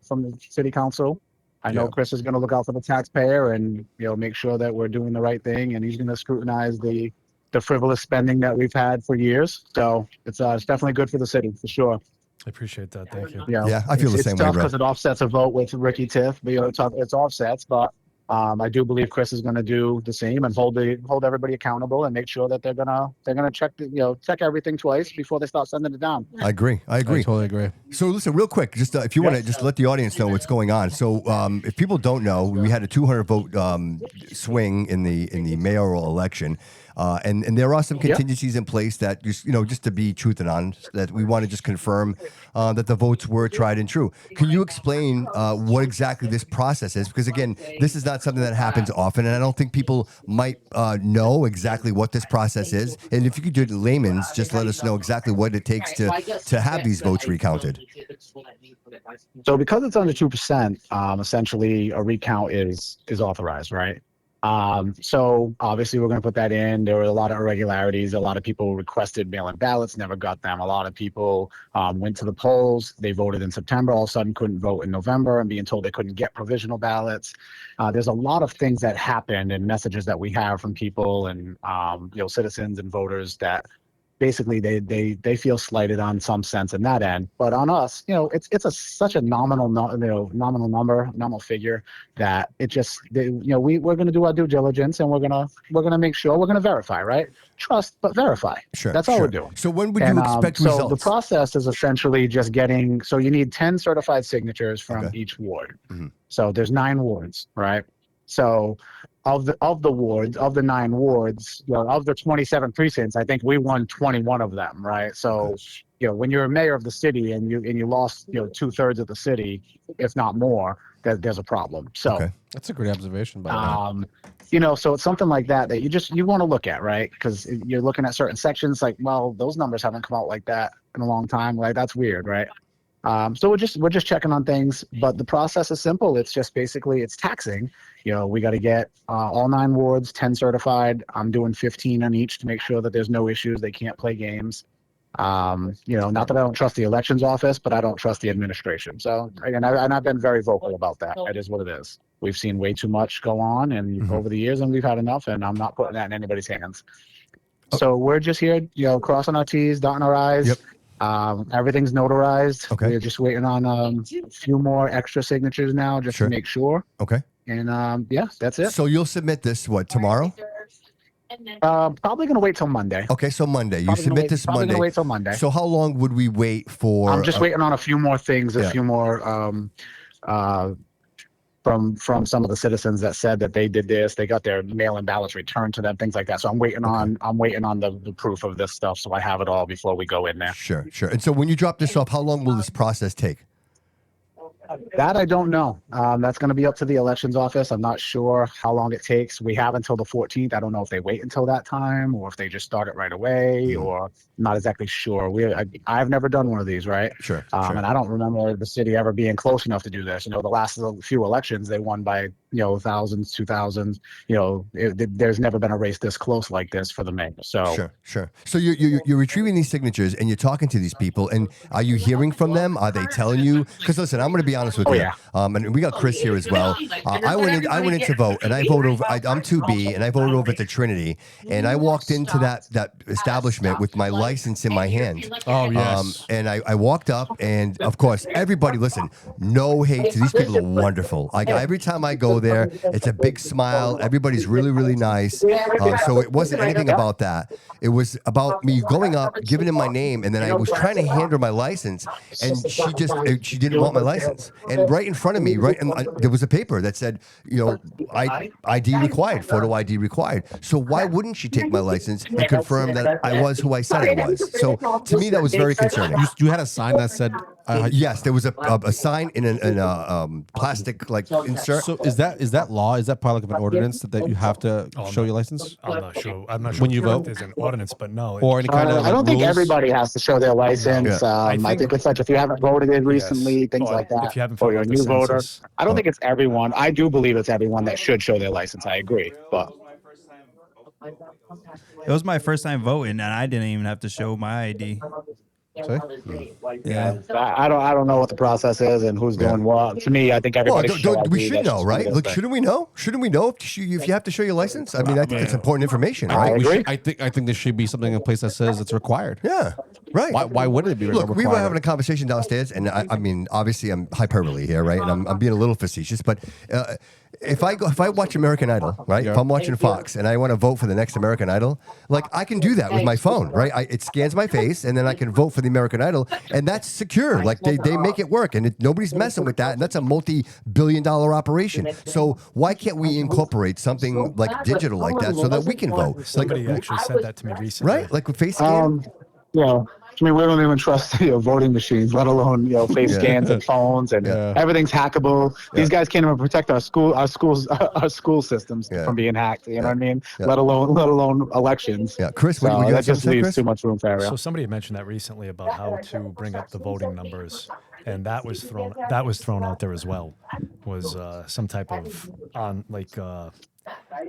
the city council. I know Chris is going to look out for the taxpayer and make sure that we're doing the right thing, and he's going to scrutinize the frivolous spending that we've had for years. So it's definitely good for the city for sure. I appreciate that. Thank you. Yeah, I feel the same it's way, tough bro. because it offsets a vote with Ricky Tiff. But, it's offsets, but I do believe Chris is going to do the same and hold everybody accountable and make sure that they're gonna check check everything twice before they start sending it down. I agree. I totally agree. So listen, real quick, just if you want to just let the audience know what's going on. So if people don't know, we had a 200 vote swing in the mayoral election. And there are some contingencies in place that just to be truth and honest, that we want to just confirm that the votes were tried and true. Can you explain what exactly this process is? Because again, this is not something that happens often, and I don't think people might know exactly what this process is. And if you could do it in layman's, just let us know exactly what it takes to have these votes recounted. So because it's under 2%, essentially a recount is authorized, right? So obviously we're going to put that in. There were a lot of irregularities. A lot of people requested mail-in ballots, never got them. A lot of people went to the polls. They voted in September, all of a sudden couldn't vote in November and being told they couldn't get provisional ballots. There's a lot of things that happened and messages that we have from people and citizens and voters that basically they feel slighted on some sense in that end, but on us, it's such a nominal number, nominal figure that it just we're going to do our due diligence and we're going to make sure we're going to verify, right? Trust but verify. Sure, that's all we're doing. So when would you expect results? So the process is essentially just getting. So you need 10 certified signatures from each ward. Mm-hmm. So there's 9 wards, right? So of the 9 wards, of the 27 precincts, I think we won 21 of them, right? So, when you're a mayor of the city and you lost, 2/3 of the city, if not more, there's a problem. So that's a great observation, by the way. So it's something like that you want to look at, right? Because you're looking at certain sections, like, well, those numbers haven't come out like that in a long time. Like, that's weird, right? So we're just checking on things, but the process is simple. It's just basically it's taxing. We got to get all 9 wards, 10 certified. I'm doing 15 on each to make sure that there's no issues. They can't play games. Not that I don't trust the elections office, but I don't trust the administration. So again, I've been very vocal about that. It is what it is. We've seen way too much go on and over the years, and we've had enough. And I'm not putting that in anybody's hands. So we're just here, crossing our T's, dotting our I's. Yep. Everything's notarized. Okay. We're just waiting on a few more extra signatures now just to make sure. Okay. And that's it. So you'll submit this tomorrow? Probably gonna wait till Monday. Okay, so Monday. You submit this Monday. Probably gonna wait till Monday. So how long would we wait for? I'm just waiting on a few more things, a few more from some of the citizens that said that they did this, they got their mail-in ballots returned to them, things like that. So I'm waiting on the proof of this stuff, so I have it all before we go in there. Sure. And so when you drop this off, how long will this process take? That I don't know. That's going to be up to the elections office. I'm not sure how long it takes. We have until the 14th. I don't know if they wait until that time or if they just start it right away, or I'm not exactly sure. I've never done one of these, right? Sure. And I don't remember the city ever being close enough to do this. The last few elections they won by thousands, 2000s. There's never been a race this close like this for the mayor. So Sure. So you're retrieving these signatures and you're talking to these people, and are you hearing from them? Are they telling you? Because listen, I'm going to be honest with you. yeah. And we got Chris here as well. I went in to vote, and I voted over. I'm 2B, and I voted over at the Trinity, and I walked into that establishment with my license in my hand. Oh, yes. And I walked up, and of course, everybody, listen, no hate to these people are wonderful. Every time I go there, it's a big smile. Everybody's really, really nice. So it wasn't anything about that. It was about me going up, giving him my name, and then I was trying to hand her my license, and she didn't want my license. And right in front of me, there was a paper that said, ID required, photo ID required. So why wouldn't she take my license and confirm that I was who I said I was? So to me, that was very concerning. You had a sign that said, yes, there was a sign in a plastic insert. So is that law? Is that part of an ordinance that you have to show your license? I'm not sure. When you vote, there's an ordinance, but no. Or any kind of I don't think rules? everybody has to show their license. Yeah. I think it's like if you haven't voted in recently, things like that, if you haven't or filled you're a out new the voter. census. I don't think it's everyone. I do believe it's everyone that should show their license. I agree, but It was my first time voting, and I didn't even have to show my ID. Yeah. I don't know what the process is and who's doing what. To me, I think everybody should show we ID. should That's know, just right? what it is. Look, shouldn't we know? Shouldn't we know if you have to show your license? I mean, I think it's important information, I right? agree. I think there should be something in place that says it's required. Yeah, right. Why would it be Look, required? we were having a conversation downstairs, and I mean, obviously, I'm hyperbole here, right? And I'm being a little facetious, but if I watch American Idol, right? Yeah. If I'm watching Fox and I want to vote for the next American Idol, like I can do that with my phone, right? It scans my face, and then I can vote for the American Idol, and that's secure. Like they make it work, and nobody's messing with that, and that's a multi-billion-dollar operation. So why can't we incorporate something like digital like that so that we can vote? Somebody actually said that to me recently. Right? Like with face scan. I mean, we don't even trust voting machines, let alone face scans and phones, and everything's hackable. These guys can't even protect our school systems from being hacked. You know what I mean? Let alone elections. Yeah, Chris, So would you that have just something to say, leaves Chris? too much room for error. So somebody had mentioned that recently about how to bring up the voting numbers, and that was thrown out there as well. Was some type of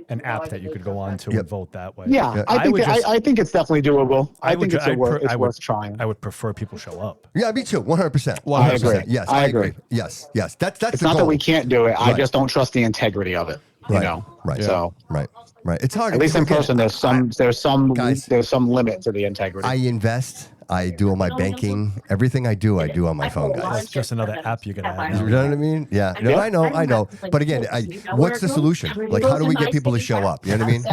an app that you could go on to and vote that way. Yeah, I think it's definitely doable. I think it's worth trying. I would prefer people show up. Yeah, me too. 100%. I agree. Yes, I agree. Yes. That's It's the not goal. that we can't do it. I Right. just don't trust the integrity of it. Right. Right. So Right. It's hard. at least in Again, person, there's some Guys, limit to the integrity. I invest. I do all my banking. Everything I do on my phone, That's guys. just another app you could add. You know what I mean? Yeah. No, I know. But again, what's the solution? Like, how do we get people to show up? You know what I mean?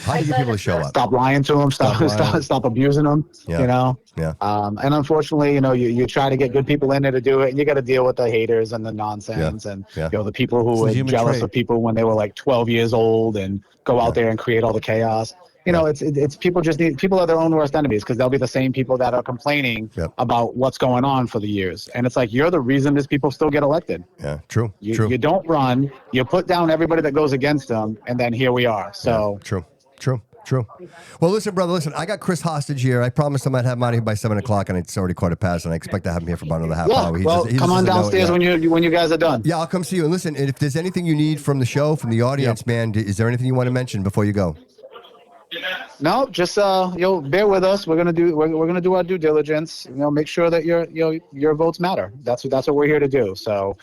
How do you get people to show up? Stop lying to them. Stop abusing them. Yeah. Yeah. And unfortunately, you try to get good people in there to do it, and you got to deal with the haters and the nonsense, and the people who It's a were human jealous trait. of people when they were like 12 years old and go out there and create all the chaos. It's people are their own worst enemies, because they'll be the same people that are complaining about what's going on for the years. And it's like, you're the reason these people still get elected. Yeah. True. You don't run, you put down everybody that goes against them, and then here we are. So True. Well, listen, brother. I got Chris hostage here. I promised I might have him out here by 7 o'clock, and it's already quarter past, and I expect to have him here for about another half hour. He come on doesn't know it downstairs yet. when you guys are done. Yeah, I'll come see you. And listen, if there's anything you need from the show, from the audience, man, is there anything you want to mention before you go? No, just bear with us. We're gonna do our due diligence. Make sure that your votes matter. That's what we're here to do. So,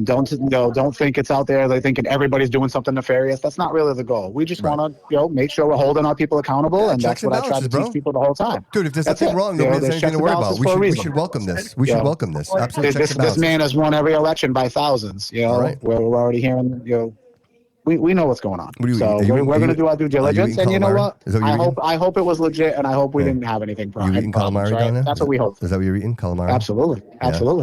don't think it's out there. They thinking everybody's doing something nefarious. That's not really the goal. We just want to make sure we're holding our people accountable, and that's checks and what I try to balances, teach people the whole time. Dude, if there's That's nothing it. wrong, nobody has there's anything checks to worry and about. balances for a We reason. should welcome this. We should welcome this. Absolutely. checks and This balances. man has won every election by thousands. Right. We're already hearing. We know what's going on. What are you So eating? we're going to do our due diligence, eating and you know calamari? what? Is that what you're eating? I hope it was legit, and I hope we didn't have anything. You eating calamari down there? That's what we hope. Is that what you're eating? Calamari? Absolutely.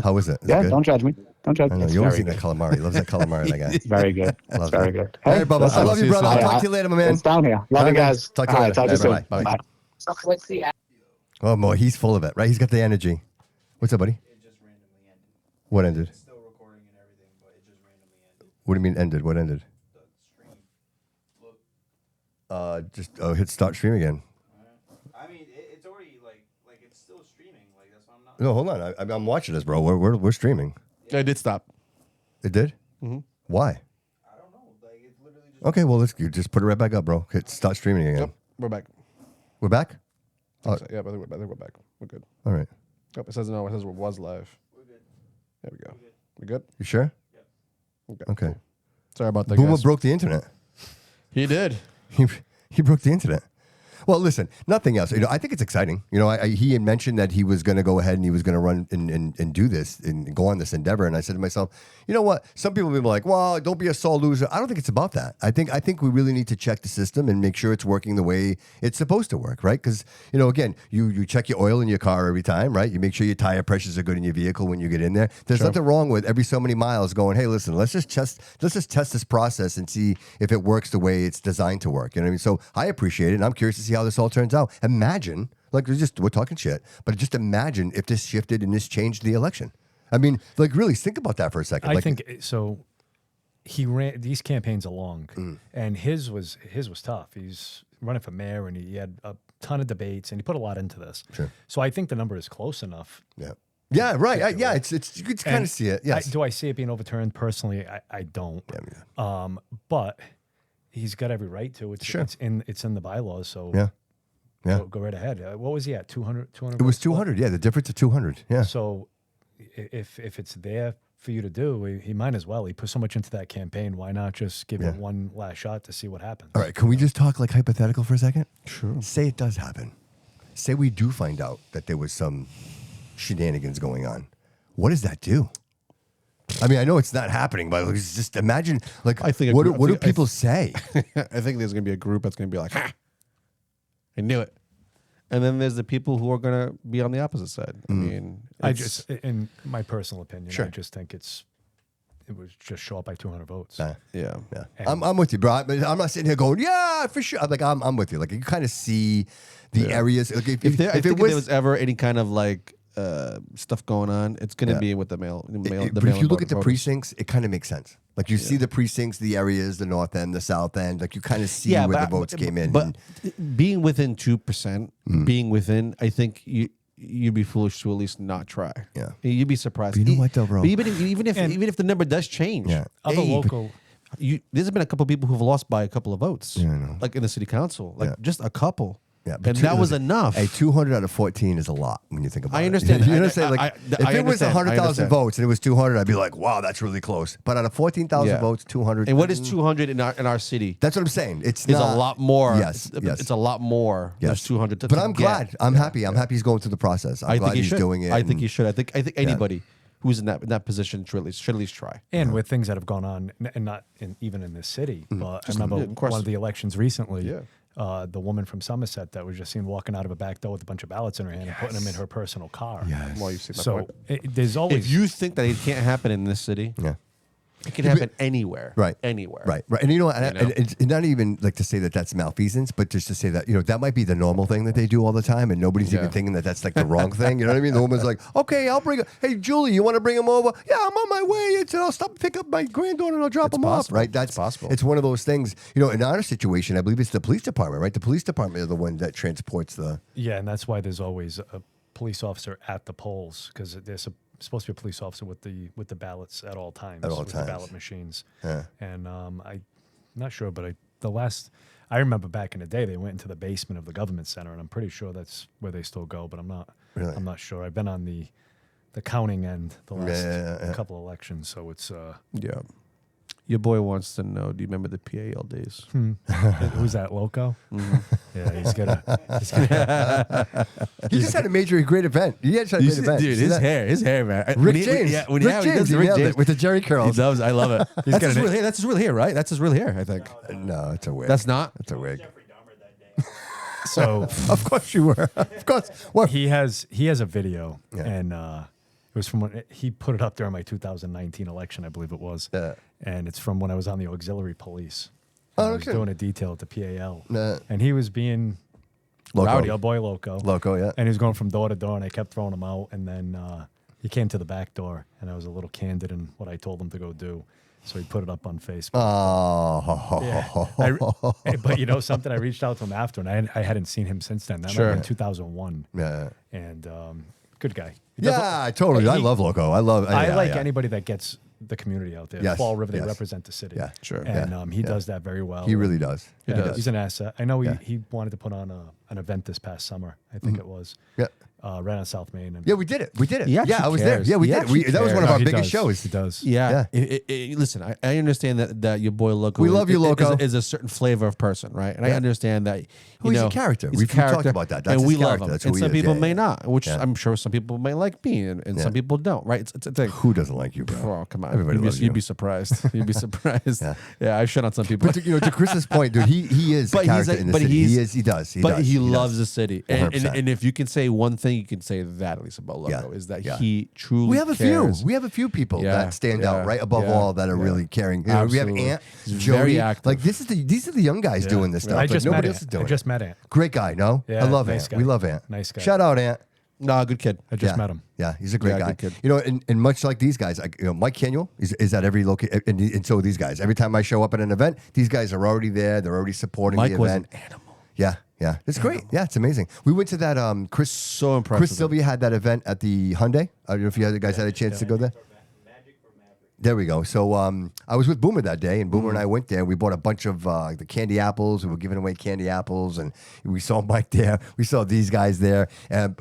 How is it? Is it Yeah, good? don't judge me. Don't judge I me. know. It's You always very eat that good. calamari. He loves that calamari, that guy. Very good. It's Loves very that. good. Hey, Bubba. I love you, brother. I'll talk to you later, my man. It's down here. Love All you right, man. guys. Talk to you All later. right, talk to you soon. Bye. Bye. Oh, boy, he's full of it, right? He's got the energy. What's up, buddy? It just randomly ended. What ended? It's still recording and everything, but it just randomly ended. What do you mean ended? What ended? The stream. Look. Just hit start stream again. I mean, it's already like it's still streaming. Like that's why I'm not. No, hold on. I'm watching this, bro. We're streaming. I did stop. It did? Mhm. Why? I don't Okay, well, let's just put it right back up, bro. Start streaming again. Yep, we're back. We're back? Yeah, I think we're back. We're good. All right. Yep, it says no. It says it was live. We're good. There we go. We good? You sure? Okay. Cool. Sorry about that, Boomer guys. broke the internet. He did. He broke the internet. Well, listen, nothing else. I think it's exciting. He had mentioned that he was going to go ahead and he was going to run and do this and go on this endeavor. And I said to myself, you know what? Some people will be like, well, don't be a sore loser. I don't think it's about that. I think we really need to check the system and make sure it's working the way it's supposed to work, right? Because, again, you check your oil in your car every time, right? You make sure your tire pressures are good in your vehicle when you get in there. There's nothing wrong with every so many miles going, hey, listen, let's just test this process and see if it works the way it's designed to work. You know what I mean? So I appreciate it, and I'm curious to see how this all turns out. Imagine, we're talking shit, but just imagine if this shifted and this changed the election. I mean, really think about that for a second. I think so. He ran these campaigns along, and his was tough. He's running for mayor, and he had a ton of debates, and he put a lot into this. Sure. So I think the number is close enough. Yeah. Yeah. Right. It's you could kind of see it. Yes. Do I see it being overturned personally? I don't. Yeah. But he's got every right to. It's in the bylaws. So yeah. Go right ahead. What was he at? 200? It was 200. Yeah. The difference of 200. Yeah. So if it's there for you to do, he might as well. He put so much into that campaign. Why not just give it one last shot to see what happens? All right. Can we just talk hypothetical for a second? Sure. Say it does happen. Say we do find out that there was some shenanigans going on. What does that do? I mean, I know it's not happening, but just imagine, I think what do people say? I think there's going to be a group that's going to be like, ha! I knew it. And then there's the people who are going to be on the opposite side. I mean, in my personal opinion, Sure. I just think it was just show up by 200 votes. yeah. I'm with you, bro. I'm not sitting here going, yeah, for sure. I'm with you. You kind of see the areas. If there was ever any kind of stuff going on, it's going to be with the mail. But if you look at the precincts, it kind of makes sense. You see the precincts, the areas, the north end, the south end. You kind of see where the votes came in. But being within 2%, being within, I think you'd be foolish to at least not try. Yeah, you'd be surprised. But you know what, though, bro? But even if the number does change, Other local. There's been a couple people who've lost by a couple of votes. Yeah, I know. In the city council, just a couple. Yeah, and that was enough. Hey, 200 out of 14 is a lot when you think about it. I understand. You know what I'm saying? If it was understand. 100,000 votes and it was 200, I'd be like, wow, that's really close. But out of 14,000 votes, 200. And what is 200 in our city? That's what I'm saying. It's a lot more. Yes, it's a lot more. Yes. There's 200. But I'm glad. I'm happy. I'm happy he's going through the process. I'm glad he's doing it. I think he should. I think anybody who's in that position should at least try. And with things that have gone on, and not even in this city, but I remember one of the elections recently. Yeah. The woman from Somerset that was just seen walking out of a back door with a bunch of ballots in her hand and putting them in her personal car. Yes. Well, you see my So point. there's always. If you think that it can't happen in this city, it can happen anywhere. Right. Anywhere. Right. And you know what? And it's not even to say that that's malfeasance, but just to say that, that might be the normal thing that they do all the time. And nobody's even thinking that that's the wrong thing. You know what I mean? The woman's like, okay, I'll bring hey, Julie, you want to bring him over? Yeah, I'm on my way. I'll stop and pick up my granddaughter and I'll drop him off. Right. That's possible. It's one of those things, in our situation, I believe it's the police department, right? The police department are the one that transports the. Yeah. And that's why there's always a police officer at the polls, because there's supposed to be a police officer with the ballots at all times. The ballot machines. Yeah. And I'm not sure, but I remember back in the day they went into the basement of the government center, and I'm pretty sure that's where they still go, but I'm not sure. I've been on the counting end the last couple elections, so it's yeah. Your boy wants to know, do you remember the PAL days? Who's that, Loco? Mm-hmm. Yeah, he's gonna He just had a major great event. He just had a great event. Dude, his hair, man. Rick James. Rick James with the Jerry curls. He does. I love it. That's his real hair, right? That's his real hair, I think. No, it's a wig. That's not? It's a wig. Jeffrey Dahmer that day. So of course you were. Of course. What? He has a video, and it was from when he put it up during my 2019 election, I believe it was. And it's from when I was on the auxiliary police. I was doing a detail at the PAL. And he was being rowdy, a boy Loco. Loco, yeah. And he was going from door to door, and I kept throwing him out. And then he came to the back door, and I was a little candid in what I told him to go do. So he put it up on Facebook. Oh. Yeah. But something, I reached out to him after, and I hadn't seen him since then. That might have been 2001. Yeah. And good guy. Yeah, totally. I love Loco. I like anybody that gets the community out there. Yes, Fall River, they yes. represent the city. Yeah, sure. And he does that very well. He really does. He does. He's an asset. I know Yeah. he wanted to put on an event this past summer. I think it was. Yeah. Right on South Main. And Yeah, we did it. We did it. He actually Yeah, I was there. cares. Yeah, we He did it. actually That was one of No, our he biggest does. shows. He does. Yeah. Listen, I understand that your boy Loco. We love you, Loco. Is a certain flavor of person, right? And I Yeah. understand that. Well, he's a character. He's We've a character, talked about that. That's and his we love character. him. That's who And he some is. people Yeah, may yeah. not, which Yeah. I'm sure some people may like me, and some people don't. Right? It's a thing. Who doesn't like you, bro? Oh, come on. Everybody loves you. You'd be surprised. You'd be surprised. Yeah, I've shit on some people. But to Chris's point, dude, he is a character in the city. He does. He but does. he does. loves the city. And 100%. if you can say one thing, you can say that at least about Loco is that Yeah. he truly We have a cares. few. We have a few people Yeah, that stand yeah, out right above yeah, all that are yeah. really caring. You know, we have Absolutely. Ant, He's Jody. very active. Like these are the young guys doing this stuff. I Like, just met nobody Ant. else is doing I just it. met Ant. Great guy, no? Yeah, I love nice Ant. guy. We love Ant. Nice guy. Shout out Ant. Nah, good kid. I just met him. Yeah, he's a great Yeah, guy. good kid. You know, and much like these guys, Mike Canuel is at every location, and so these guys. Every time I show up at an event, these guys are already there. They're already supporting Mike the was event. an animal. Yeah, it's great. Yeah, it's amazing. We went to that Chris. So impressed Chris with him. Sylvia had that event at the Hyundai. I don't know if you guys had a chance to go there. There we go. So I was with Boomer that day, and Boomer and I went there. We bought a bunch of the candy apples. We were giving away candy apples, and we saw Mike there. We saw these guys there.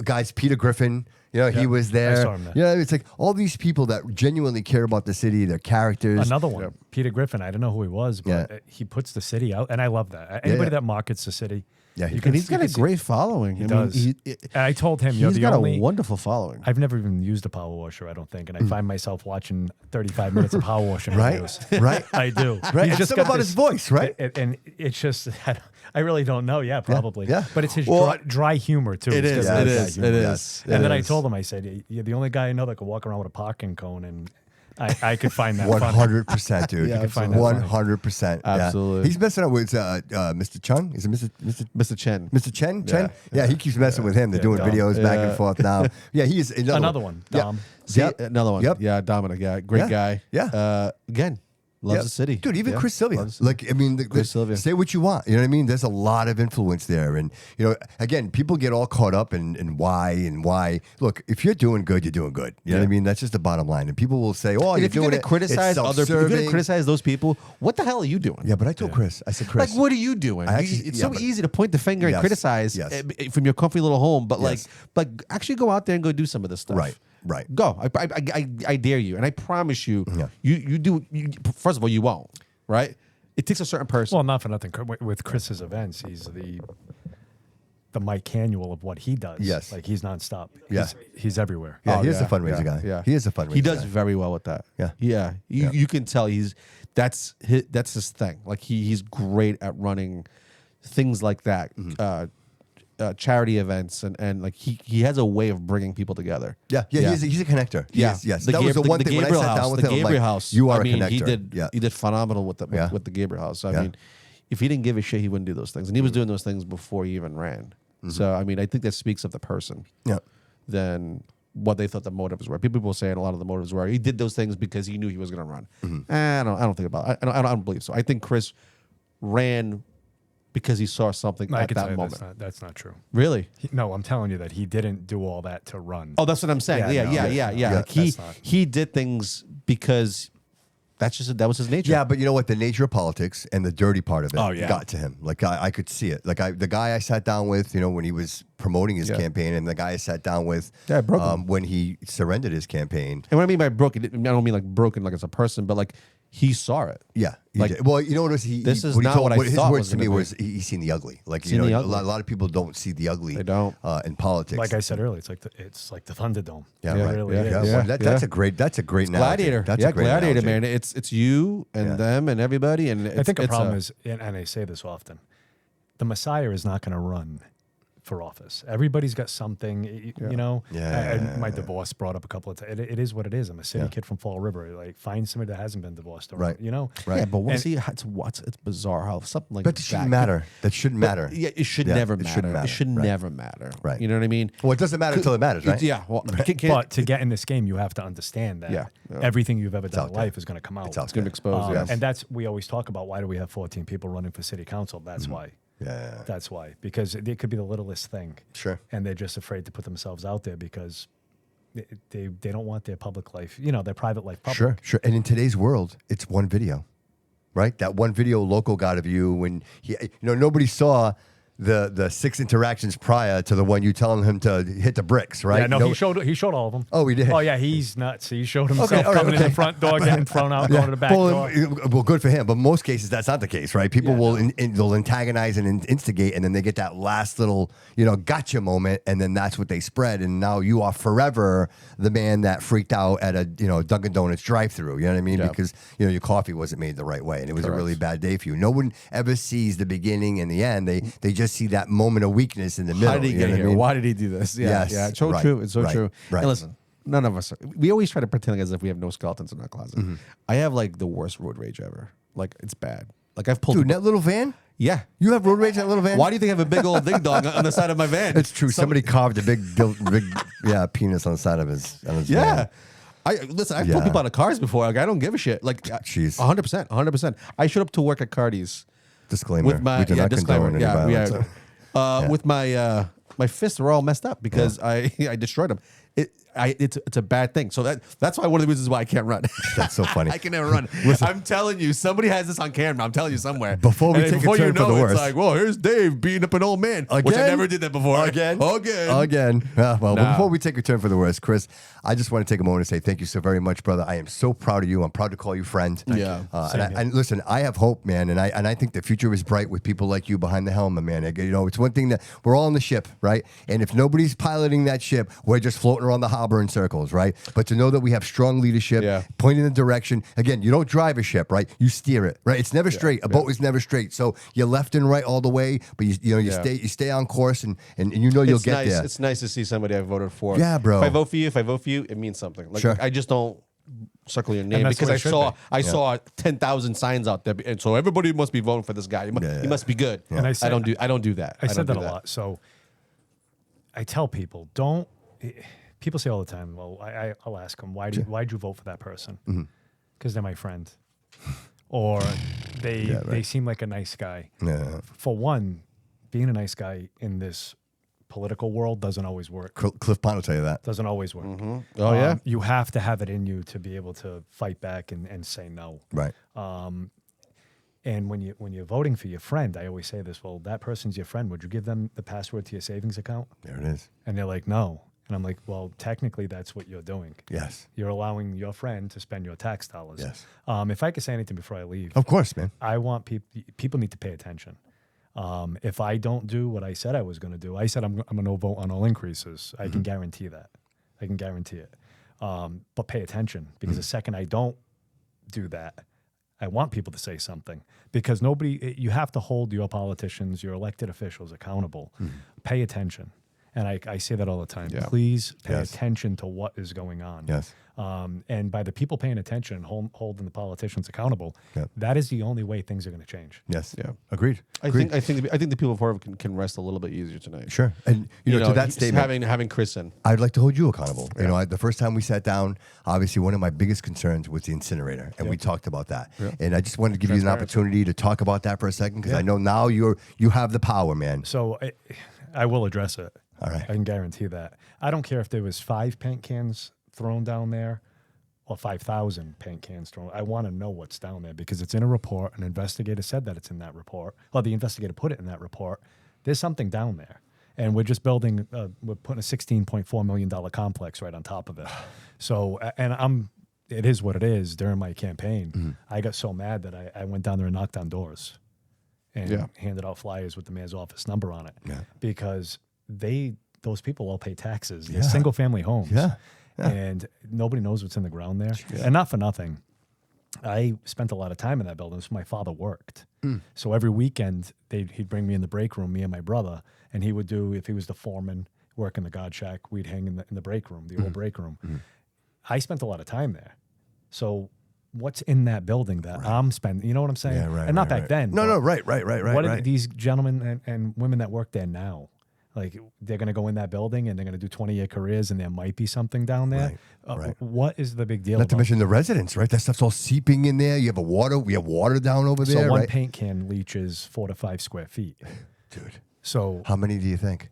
Guys, Peter Griffin, he was there. I saw him there. Yeah, it's like all these people that genuinely care about the city, their characters. Another one, Peter Griffin. I don't know who he was, but he puts the city out, and I love that. Anybody that markets the city, Yeah, he you does. And he's you got a see- great following. He does. I told him, He's the got only. a wonderful following. I've never even used a power washer, I don't think, and I find myself watching 35 minutes of power washing Right? videos. Right? I do. Right? He's It's something about his voice, right? And it's just, I really don't know. Yeah, probably. yeah. But it's his Well, dry humor too. It It's is. got It that is. humor. It Yes. is. And it then I is. told him, I said, "You're the only guy I know that could walk around with a parking cone," and I could find that 100%, dude. Yeah, could find that funny. 100%. Yeah. Absolutely. He's messing up with Mr. Chung. Is it Mr. Mr. Chen. Mr. Chen? Yeah. Yeah, he keeps messing with him. They're doing Dom. videos back and Yeah. forth now. Yeah, he is Another one, Yeah. Dom. See, Yep. another one. Yep. Yeah, Dominic. Yeah, great Yeah. guy. Yeah. Again, loves Yeah. the city. Dude, even Yeah, Chris Sylvia. loves the city. Like, I mean, Chris Sylvia. say what you want. You know what I mean? There's a lot of influence there. And, again, people get all caught up in why. Look, if you're doing good, you're doing good. You know what I mean? That's just the bottom line. And people will say, oh, And you're if you're doing going it. to criticize it's other people, if you're going self-serving. to criticize those people, what the hell are you doing? Yeah, but I told Chris. I said, Chris. Like, what are you doing? I actually- It's yeah, so but- easy to point the finger and Yes, criticize yes. from your comfy little home, but Yes. like actually go out there and go do some of this stuff. Right. Go. I dare you, and I promise you, Yeah. you do. First of all, you won't. Right? It takes a certain person. Well, not for nothing. With Chris's events, he's the Mike Canuel of what he does. Yes. Like he's nonstop. Yeah. He's everywhere. Yeah, Oh, he is a fundraiser guy. Yeah, He is a fundraiser He does guy. very well with that. Yeah. You can tell that's his thing. Like he's great at running things like that, Mm-hmm. charity events, and like he has a way of bringing people together. Yeah. He's a connector. He is, yes. The That was the one thing when I Gabriel sat House. down with The him, I'm Gabriel like, House. you are I mean, a he connector. did phenomenal with Yeah. with the Gabriel House. I Yeah. mean, if he didn't give a shit, he wouldn't do those things, and he was doing those things before he even ran. So I mean, I think that speaks of the person. Yeah. Than what they thought the motives were. People were saying a lot of the motives were he did those things because he knew he was going to run. I don't think about it. I don't believe so. I think Chris ran because he saw something I at can tell that you moment. that's not true. Really? No, I'm telling you that he didn't do all that to run. Oh, that's what I'm saying. Yeah, Yeah. no, Like that's not- he did things because that was his nature. Yeah, but you know what? The nature of politics and the dirty part of it Oh, yeah. got to him. Like I could see it. Like the guy I sat down with, when he was promoting his Yeah. campaign, and the guy I sat down with Yeah, broke him. when he surrendered his campaign. And what I mean by broken, I don't mean like broken like as a person, but like he saw it. Yeah. he Like, did. Well, you know what it was? this is he not told- what I his thought words was to me gonna be. was he's seen the ugly. Like Seen the a ugly. lot of people don't see the ugly. They don't. In politics. Like I said earlier, it's like the Thunderdome. Yeah, It right. really yeah, is. yeah. Yeah, Well, that's yeah. a great analogy. Gladiator. That's a great Gladiator, analogy. man. It's you and Yeah. them and everybody. And I think the it's problem is, and I say this often, the Messiah is not going to run for office. Everybody's got something, Yeah. And my divorce brought up a couple of times. It is what it is. I'm a city kid from Fall River. Like, find somebody that hasn't been divorced, or, Right. Right. Yeah, but it's bizarre how something like But that. it shouldn't matter. That shouldn't matter. Yeah, it should Yeah, never it matter. shouldn't matter. It should Right. never matter. Right. You know what I mean? Well, it doesn't matter until it matters, right? Yeah. Well, But to get in this game, you have to understand that Yeah. everything you've ever done out in there. life is going to come out. It's out it's going to there. expose you. And we always talk about, why do we have 14 people running for city council? That's why. Yeah. That's why. Because it could be the littlest thing. Sure. And they're just afraid to put themselves out there because they don't want their public life, their private life public. Sure. And in today's world, it's one video, right? That one video local got of you when nobody saw the 6 interactions prior to the one you telling him to hit the bricks, right? Yeah, no, he showed all of them. Oh, we did. Oh yeah, he's nuts. He showed himself all right, coming in the front door, getting thrown out, going to the back door. Well, good for him. But most cases, that's not the case, right? People they'll antagonize and instigate, and then they get that last little, gotcha moment, and then that's what they spread. And now you are forever the man that freaked out at a, Dunkin' Donuts drive-through. You know what I mean? Yeah. Because your coffee wasn't made the right way, and it was a really bad day for you. No one ever sees the beginning and the end. They just see that moment of weakness in the middle. How did he get here? Why did he do this? Yeah, Yes, yeah. It's so right, true. It's so right, true. right. And listen, none of us. We always try to pretend as if we have no skeletons in our closet. Mm-hmm. I have like the worst road rage ever. Like it's bad. Like I've pulled. Dude, that little van? Yeah. You have road rage in that little van? Why do you think I have a big old ding dong on the side of my van? It's true. Somebody carved a big penis on the side of his Yeah. van. Listen, I've pulled people out of cars before. Like I don't give a shit. Like Jeez. 100%. I showed up to work at Cardi's Disclaimer. with my we do not disclaimer. condone any violence. With my fists were all messed up because I destroyed them. It's a bad thing. So that's why one of the reasons why I can't run. That's so funny. I can never run. I'm telling you, somebody has this on camera. I'm telling you somewhere. Before we take a turn for the worst. It's like, well, here's Dave beating up an old man, which I Again? never did that before. Again. Nah. Before we take a turn for the worst, Chris, I just want to take a moment to say thank you so very much, brother. I am so proud of you. I'm proud to call you friend. Yeah. And listen, I have hope, man, and I think the future is bright with people like you behind the helm, man. It's one thing that we're all on the ship, right? And if nobody's piloting that ship, we're just floating around the harbor in circles, right? But to know that we have strong leadership, pointing the direction. Again, you don't drive a ship, right? You steer it, right? It's never straight. A boat is never straight. So you're left and right all the way, but you stay on course, and you'll get there. It's nice to see somebody I voted for. Yeah, bro. If I vote for you, it means something. Like Sure. I just don't circle your name that's because what it I should saw 10,000 signs out there, and so everybody must be voting for this guy. He must be good. And I don't do that. I said that a lot. So I tell people, don't. People say all the time, well, I'll ask them, why'd you vote for that person? Because they're my friend. Or they seem like a nice guy. Yeah. For one, being a nice guy in this political world doesn't always work. Cliff Pond will tell you that. Doesn't always work. Oh, yeah? You have to have it in you to be able to fight back and say no. Right. And when you're voting for your friend, I always say this, well, that person's your friend. Would you give them the password to your savings account? There it is. And they're like, no. And I'm like, well, technically, that's what you're doing. Yes. You're allowing your friend to spend your tax dollars. Yes. If I could say anything before I leave, Of course, man. I want people need to pay attention. If I don't do what I said I was going to do, I said I'm going to vote on all increases. I can guarantee that. I can guarantee it. But pay attention, because the second I don't do that, I want people to say something, because you have to hold your politicians, your elected officials accountable. Pay attention. And I say that all the time. Yeah. Please pay Yes. attention to what is going on. Yes. And by the people paying attention, holding the politicians accountable, Yep. that is the only way things are going to change. Yes. Yeah. Agreed. I think the people of Florida can rest a little bit easier tonight. Sure. And to that statement, having Chris in. I'd like to hold you accountable. The first time we sat down, obviously one of my biggest concerns was the incinerator, and we talked about that. And I just wanted to give you an opportunity to talk about that for a second, because I know now you have the power, man. So I will address it. All right. I can guarantee that. I don't care if there was 5 paint cans thrown down there or 5,000 paint cans thrown. I want to know what's down there, because it's in a report. An investigator said that it's in that report. Well, the investigator put it in that report. There's something down there. And we're just building, we're putting a $16.4 million complex right on top of it. So, and it is what it is. During my campaign, I got so mad that I went down there and knocked on doors and handed out flyers with the mayor's office number on it. Yeah. Because those people all pay taxes. They're single family homes. Yeah. And nobody knows what's in the ground there. And not for nothing, I spent a lot of time in that building. So my father worked. So every weekend he'd bring me in the break room, me and my brother, and he would do, if he was the foreman, work in the God Shack, we'd hang in the break room, the old break room. I spent a lot of time there. So what's in that building that I'm spending, you know what I'm saying? Yeah, right, and not right, back then. No, but right. What are these gentlemen and women that work there now? Like, they're going to go in that building and they're going to do 20-year careers, and there might be something down there. Right. What is the big deal? Not to mention the residents, right? That stuff's all seeping in there. We have water down over there, So one right? paint can leaches 4 to 5 square feet. Dude, So how many do you think?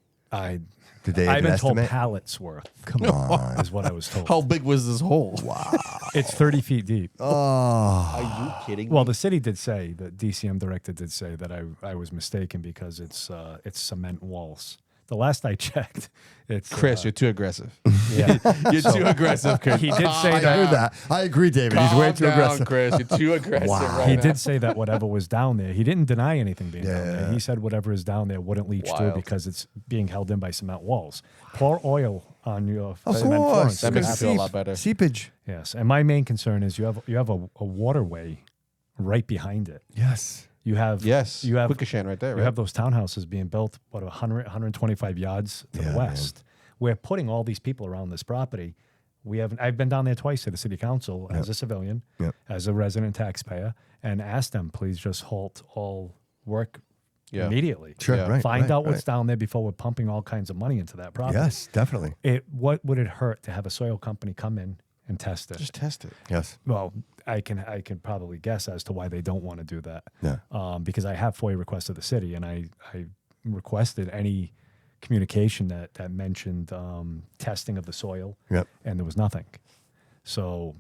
Did they I've have an been told estimate? pallets worth Come on. is what I was told. How big was this hole? Wow. It's 30 feet deep. Oh. Are you kidding Well, me? the city did say, the DCM director did say that I was mistaken because it's cement walls. The last I checked, it's Chris, you're too aggressive. yeah. You're too aggressive, Chris. He did say I that. heard that. I agree, David. He's way Calm too down, aggressive. Chris. You're too aggressive right He now. did say that whatever was down there, he didn't deny anything being down there. Yeah. He said whatever is down there wouldn't leach through Wild. because it's being held in by cement walls. Pour oil on your Of cement course. floorings. That makes me Because feel a lot better. Seepage. Yes, and my main concern is you have a waterway right behind it. Yes. You have Yes. you have Quikasham right there, you right? have those townhouses being built 100 125 yards to Yeah, the west. We're putting all these people around this property. I've been down there twice to the city council as a civilian, Yep. as a resident taxpayer, and asked them please just halt all work Yeah. immediately. Sure. Yeah. Right. Find right, out what's right. down there before we're pumping all kinds of money into that property. Yes, definitely. What would it hurt to have a soil company come in and test it? Just test it. Yes. Well, I can probably guess as to why they don't want to do that. Yeah. Because I have FOIA requested the city, and I requested any communication that mentioned testing of the soil, Yep. and there was nothing. So,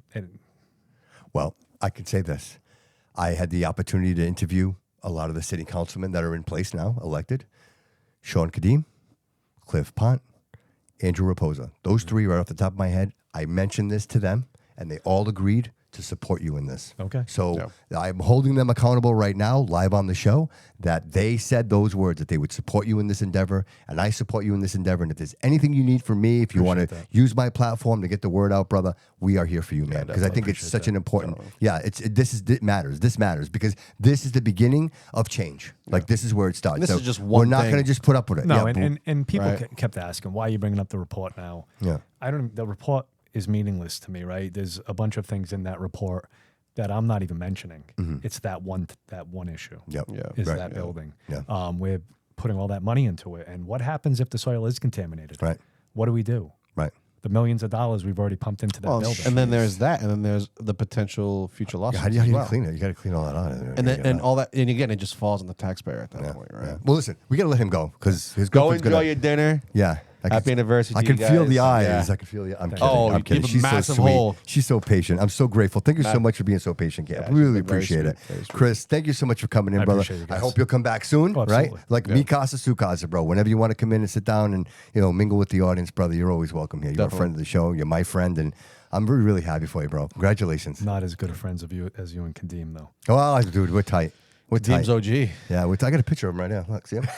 Well, I can say this. I had the opportunity to interview a lot of the city councilmen that are in place now, elected. Sean Kadim, Cliff Pont, Andrew Raposa. Those three right off the top of my head. I mentioned this to them, and they all agreed to support you in this. Okay. So I'm holding them accountable right now, live on the show, that they said those words, that they would support you in this endeavor, and I support you in this endeavor. And if there's anything you need from me, if you want to use my platform to get the word out, brother, we are here for you, man. Because I think it's such an important, it matters. This matters because this is the beginning of change. Like this is where it starts. This So is just we're one not thing. going to just put up with it. no, Yeah, and people Right. kept asking, why are you bringing up the report now? Yeah. The report is meaningless to me, right? There's a bunch of things in that report that I'm not even mentioning. It's that one issue. Yep. Yeah. Is Right. that building? Yeah. We're putting all that money into it, and what happens if the soil is contaminated? Right. What do we do? Right. The millions of dollars we've already pumped into that building. And then there's that, and then there's the potential future losses. How do you as well. clean it? You got to clean all that out. And all that, and again, it just falls on the taxpayer at that point, right? Yeah. Well, listen, we got to let him go because his Go girlfriend's enjoy gonna, your dinner. Yeah. Happy anniversary I to can you feel the guys. eyes. Yeah. I can feel the. I'm kidding. Oh, I'm you kidding. give a She's massive so sweet. hole. She's so patient. I'm so grateful. Thank you so much for being so patient, Cap. she's really been very appreciate it. sweet, very sweet. Chris, thank you so much for coming in, I brother. appreciate you I guys. hope you'll come back soon, Oh, right? absolutely. Like me casa, su casa, bro. Whenever you want to come in and sit down and mingle with the audience, brother, you're always welcome here. You're Definitely. a friend of the show. You're my friend, and I'm really, really happy for you, bro. Congratulations. Not as good of friends of you as you and Kadim, though. Oh, dude, we're tight. We're tight. Team's OG. Yeah, I got a picture of him right now. Look, see him?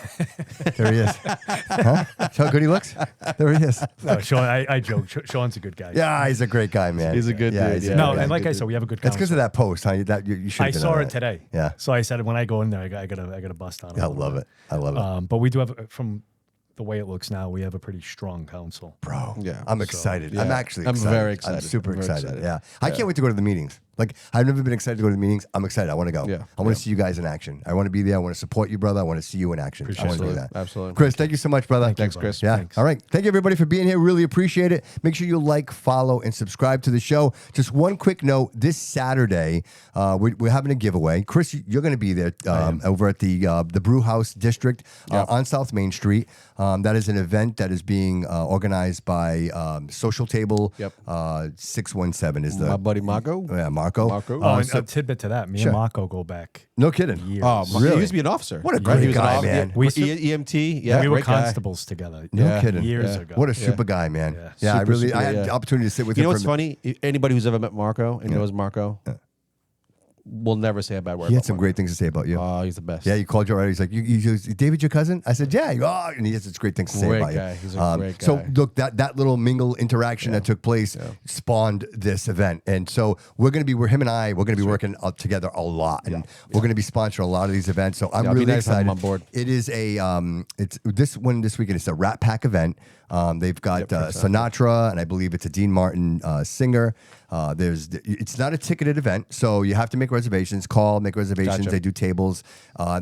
There he is. Huh? See how good he looks? There he is. No, Sean, I joke. Sean's a good guy. Yeah, he's a great guy, man. He's a good dude, he's a yeah. good No, guy. and like I said, we have a good It's council. because of that post, huh? You should. I saw it today. Yeah. So I said when I go in there, I got to bust on it. I love it. I love it, But we do have, from the way it looks now, we have a pretty strong council. bro. Yeah. I'm So, excited. yeah. I'm actually. I'm excited. very excited. I'm super I'm very excited. excited. Yeah. I can't wait to go to the meetings. Like I've never been excited to go to the meetings. I'm excited. I want to go. Yeah. I want to see you guys in action. I want to be there. I want to support you, brother. I want to see you in action. I want to do Absolutely. that. Absolutely. Chris, thank you so much, brother. Thanks, Chris. Yeah. Thanks. All right. Thank you, everybody, for being here. Really appreciate it. Make sure you like, follow, and subscribe to the show. Just one quick note. This Saturday, we're having a giveaway. Chris, you're going to be there over at the Brew House District on South Main Street. That is an event that is being organized by Social Table 617 is the My buddy Marco. Yeah, Marco. Marco. Oh, and so- a tidbit to that. Me Sure. and Marco go back no kidding. years. Oh, Really? he used to be an officer. What a He great was an guy, officer. man. We EMT. Yeah, we were great guy. constables together. No Yeah. kidding. Years Yeah. ago. What a super guy, man. Yeah. Yeah, Super, I had yeah. the opportunity to sit with You him. know what's for a minute. funny? Anybody who's ever met Marco and knows Marco will never say a bad word. He had about some Marco. great things to say about you. Oh, he's the best. Yeah, you called you already. He's like, you David, your cousin? I said, yeah. And he has such great things to say Great about guy. you. He's a great So guy. look, that little mingle interaction that took place spawned this event, and so we're gonna be working together a lot, and we're gonna be sponsoring a lot of these events. So I'm it'd be really nice to have excited. him on board. It is it's this weekend. It's a Rat Pack event. They've got Sinatra, and I believe it's a Dean Martin singer. It's not a ticketed event, so you have to make reservations. Make reservations. Gotcha. They do tables.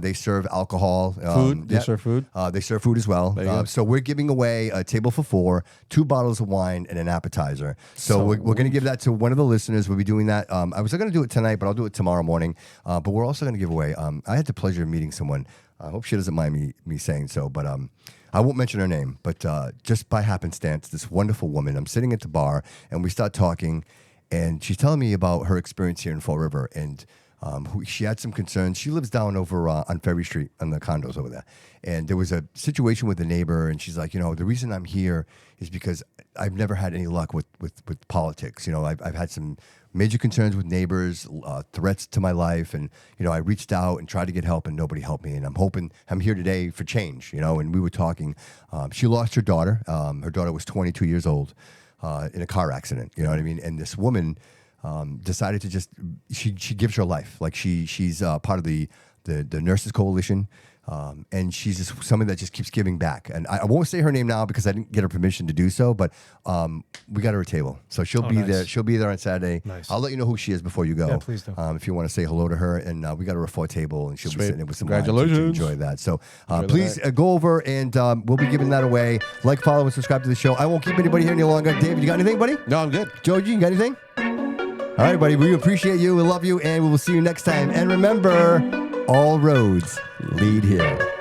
They serve alcohol. Food? They serve food? They serve food as well. you go. So we're giving away a table for 4, 2 bottles of wine, and an appetizer. So we're going to give that to one of the listeners. We'll be doing that. I was going to do it tonight, but I'll do it tomorrow morning. But we're also going to give away. I had the pleasure of meeting someone. I hope she doesn't mind me saying so, but I won't mention her name, but just by happenstance, this wonderful woman, I'm sitting at the bar and we start talking, and she's telling me about her experience here in Fall River, and she had some concerns. She lives down over on Ferry Street on the condos over there. And there was a situation with a neighbor, and she's like, the reason I'm here is because I've never had any luck with politics. I've had some major concerns with neighbors, threats to my life, and I reached out and tried to get help, and nobody helped me. And I'm here today for change. And we were talking. She lost her daughter. Her daughter was 22 years old in a car accident. You know what I mean? And this woman decided to she gives her life. Like she's part of the Nurses Coalition. And she's just somebody that just keeps giving back. And I won't say her name now because I didn't get her permission to do so, but we got her a table. So she'll be nice. there. She'll be there on Saturday. Nice. I'll let you know who she is before you go. Yeah, please do. If you want to say hello to her. And we got her a 4 table, and she'll be Sweet. sitting there with some wine to Congratulations. enjoy that. So Enjoy the please night. go over, and we'll be giving that away. Like, follow, and subscribe to the show. I won't keep anybody here any longer. David, you got anything, buddy? No, I'm good. Georgie, you got anything? All right, buddy. We appreciate you. We love you, and we will see you next time. And remember, all roads lead here.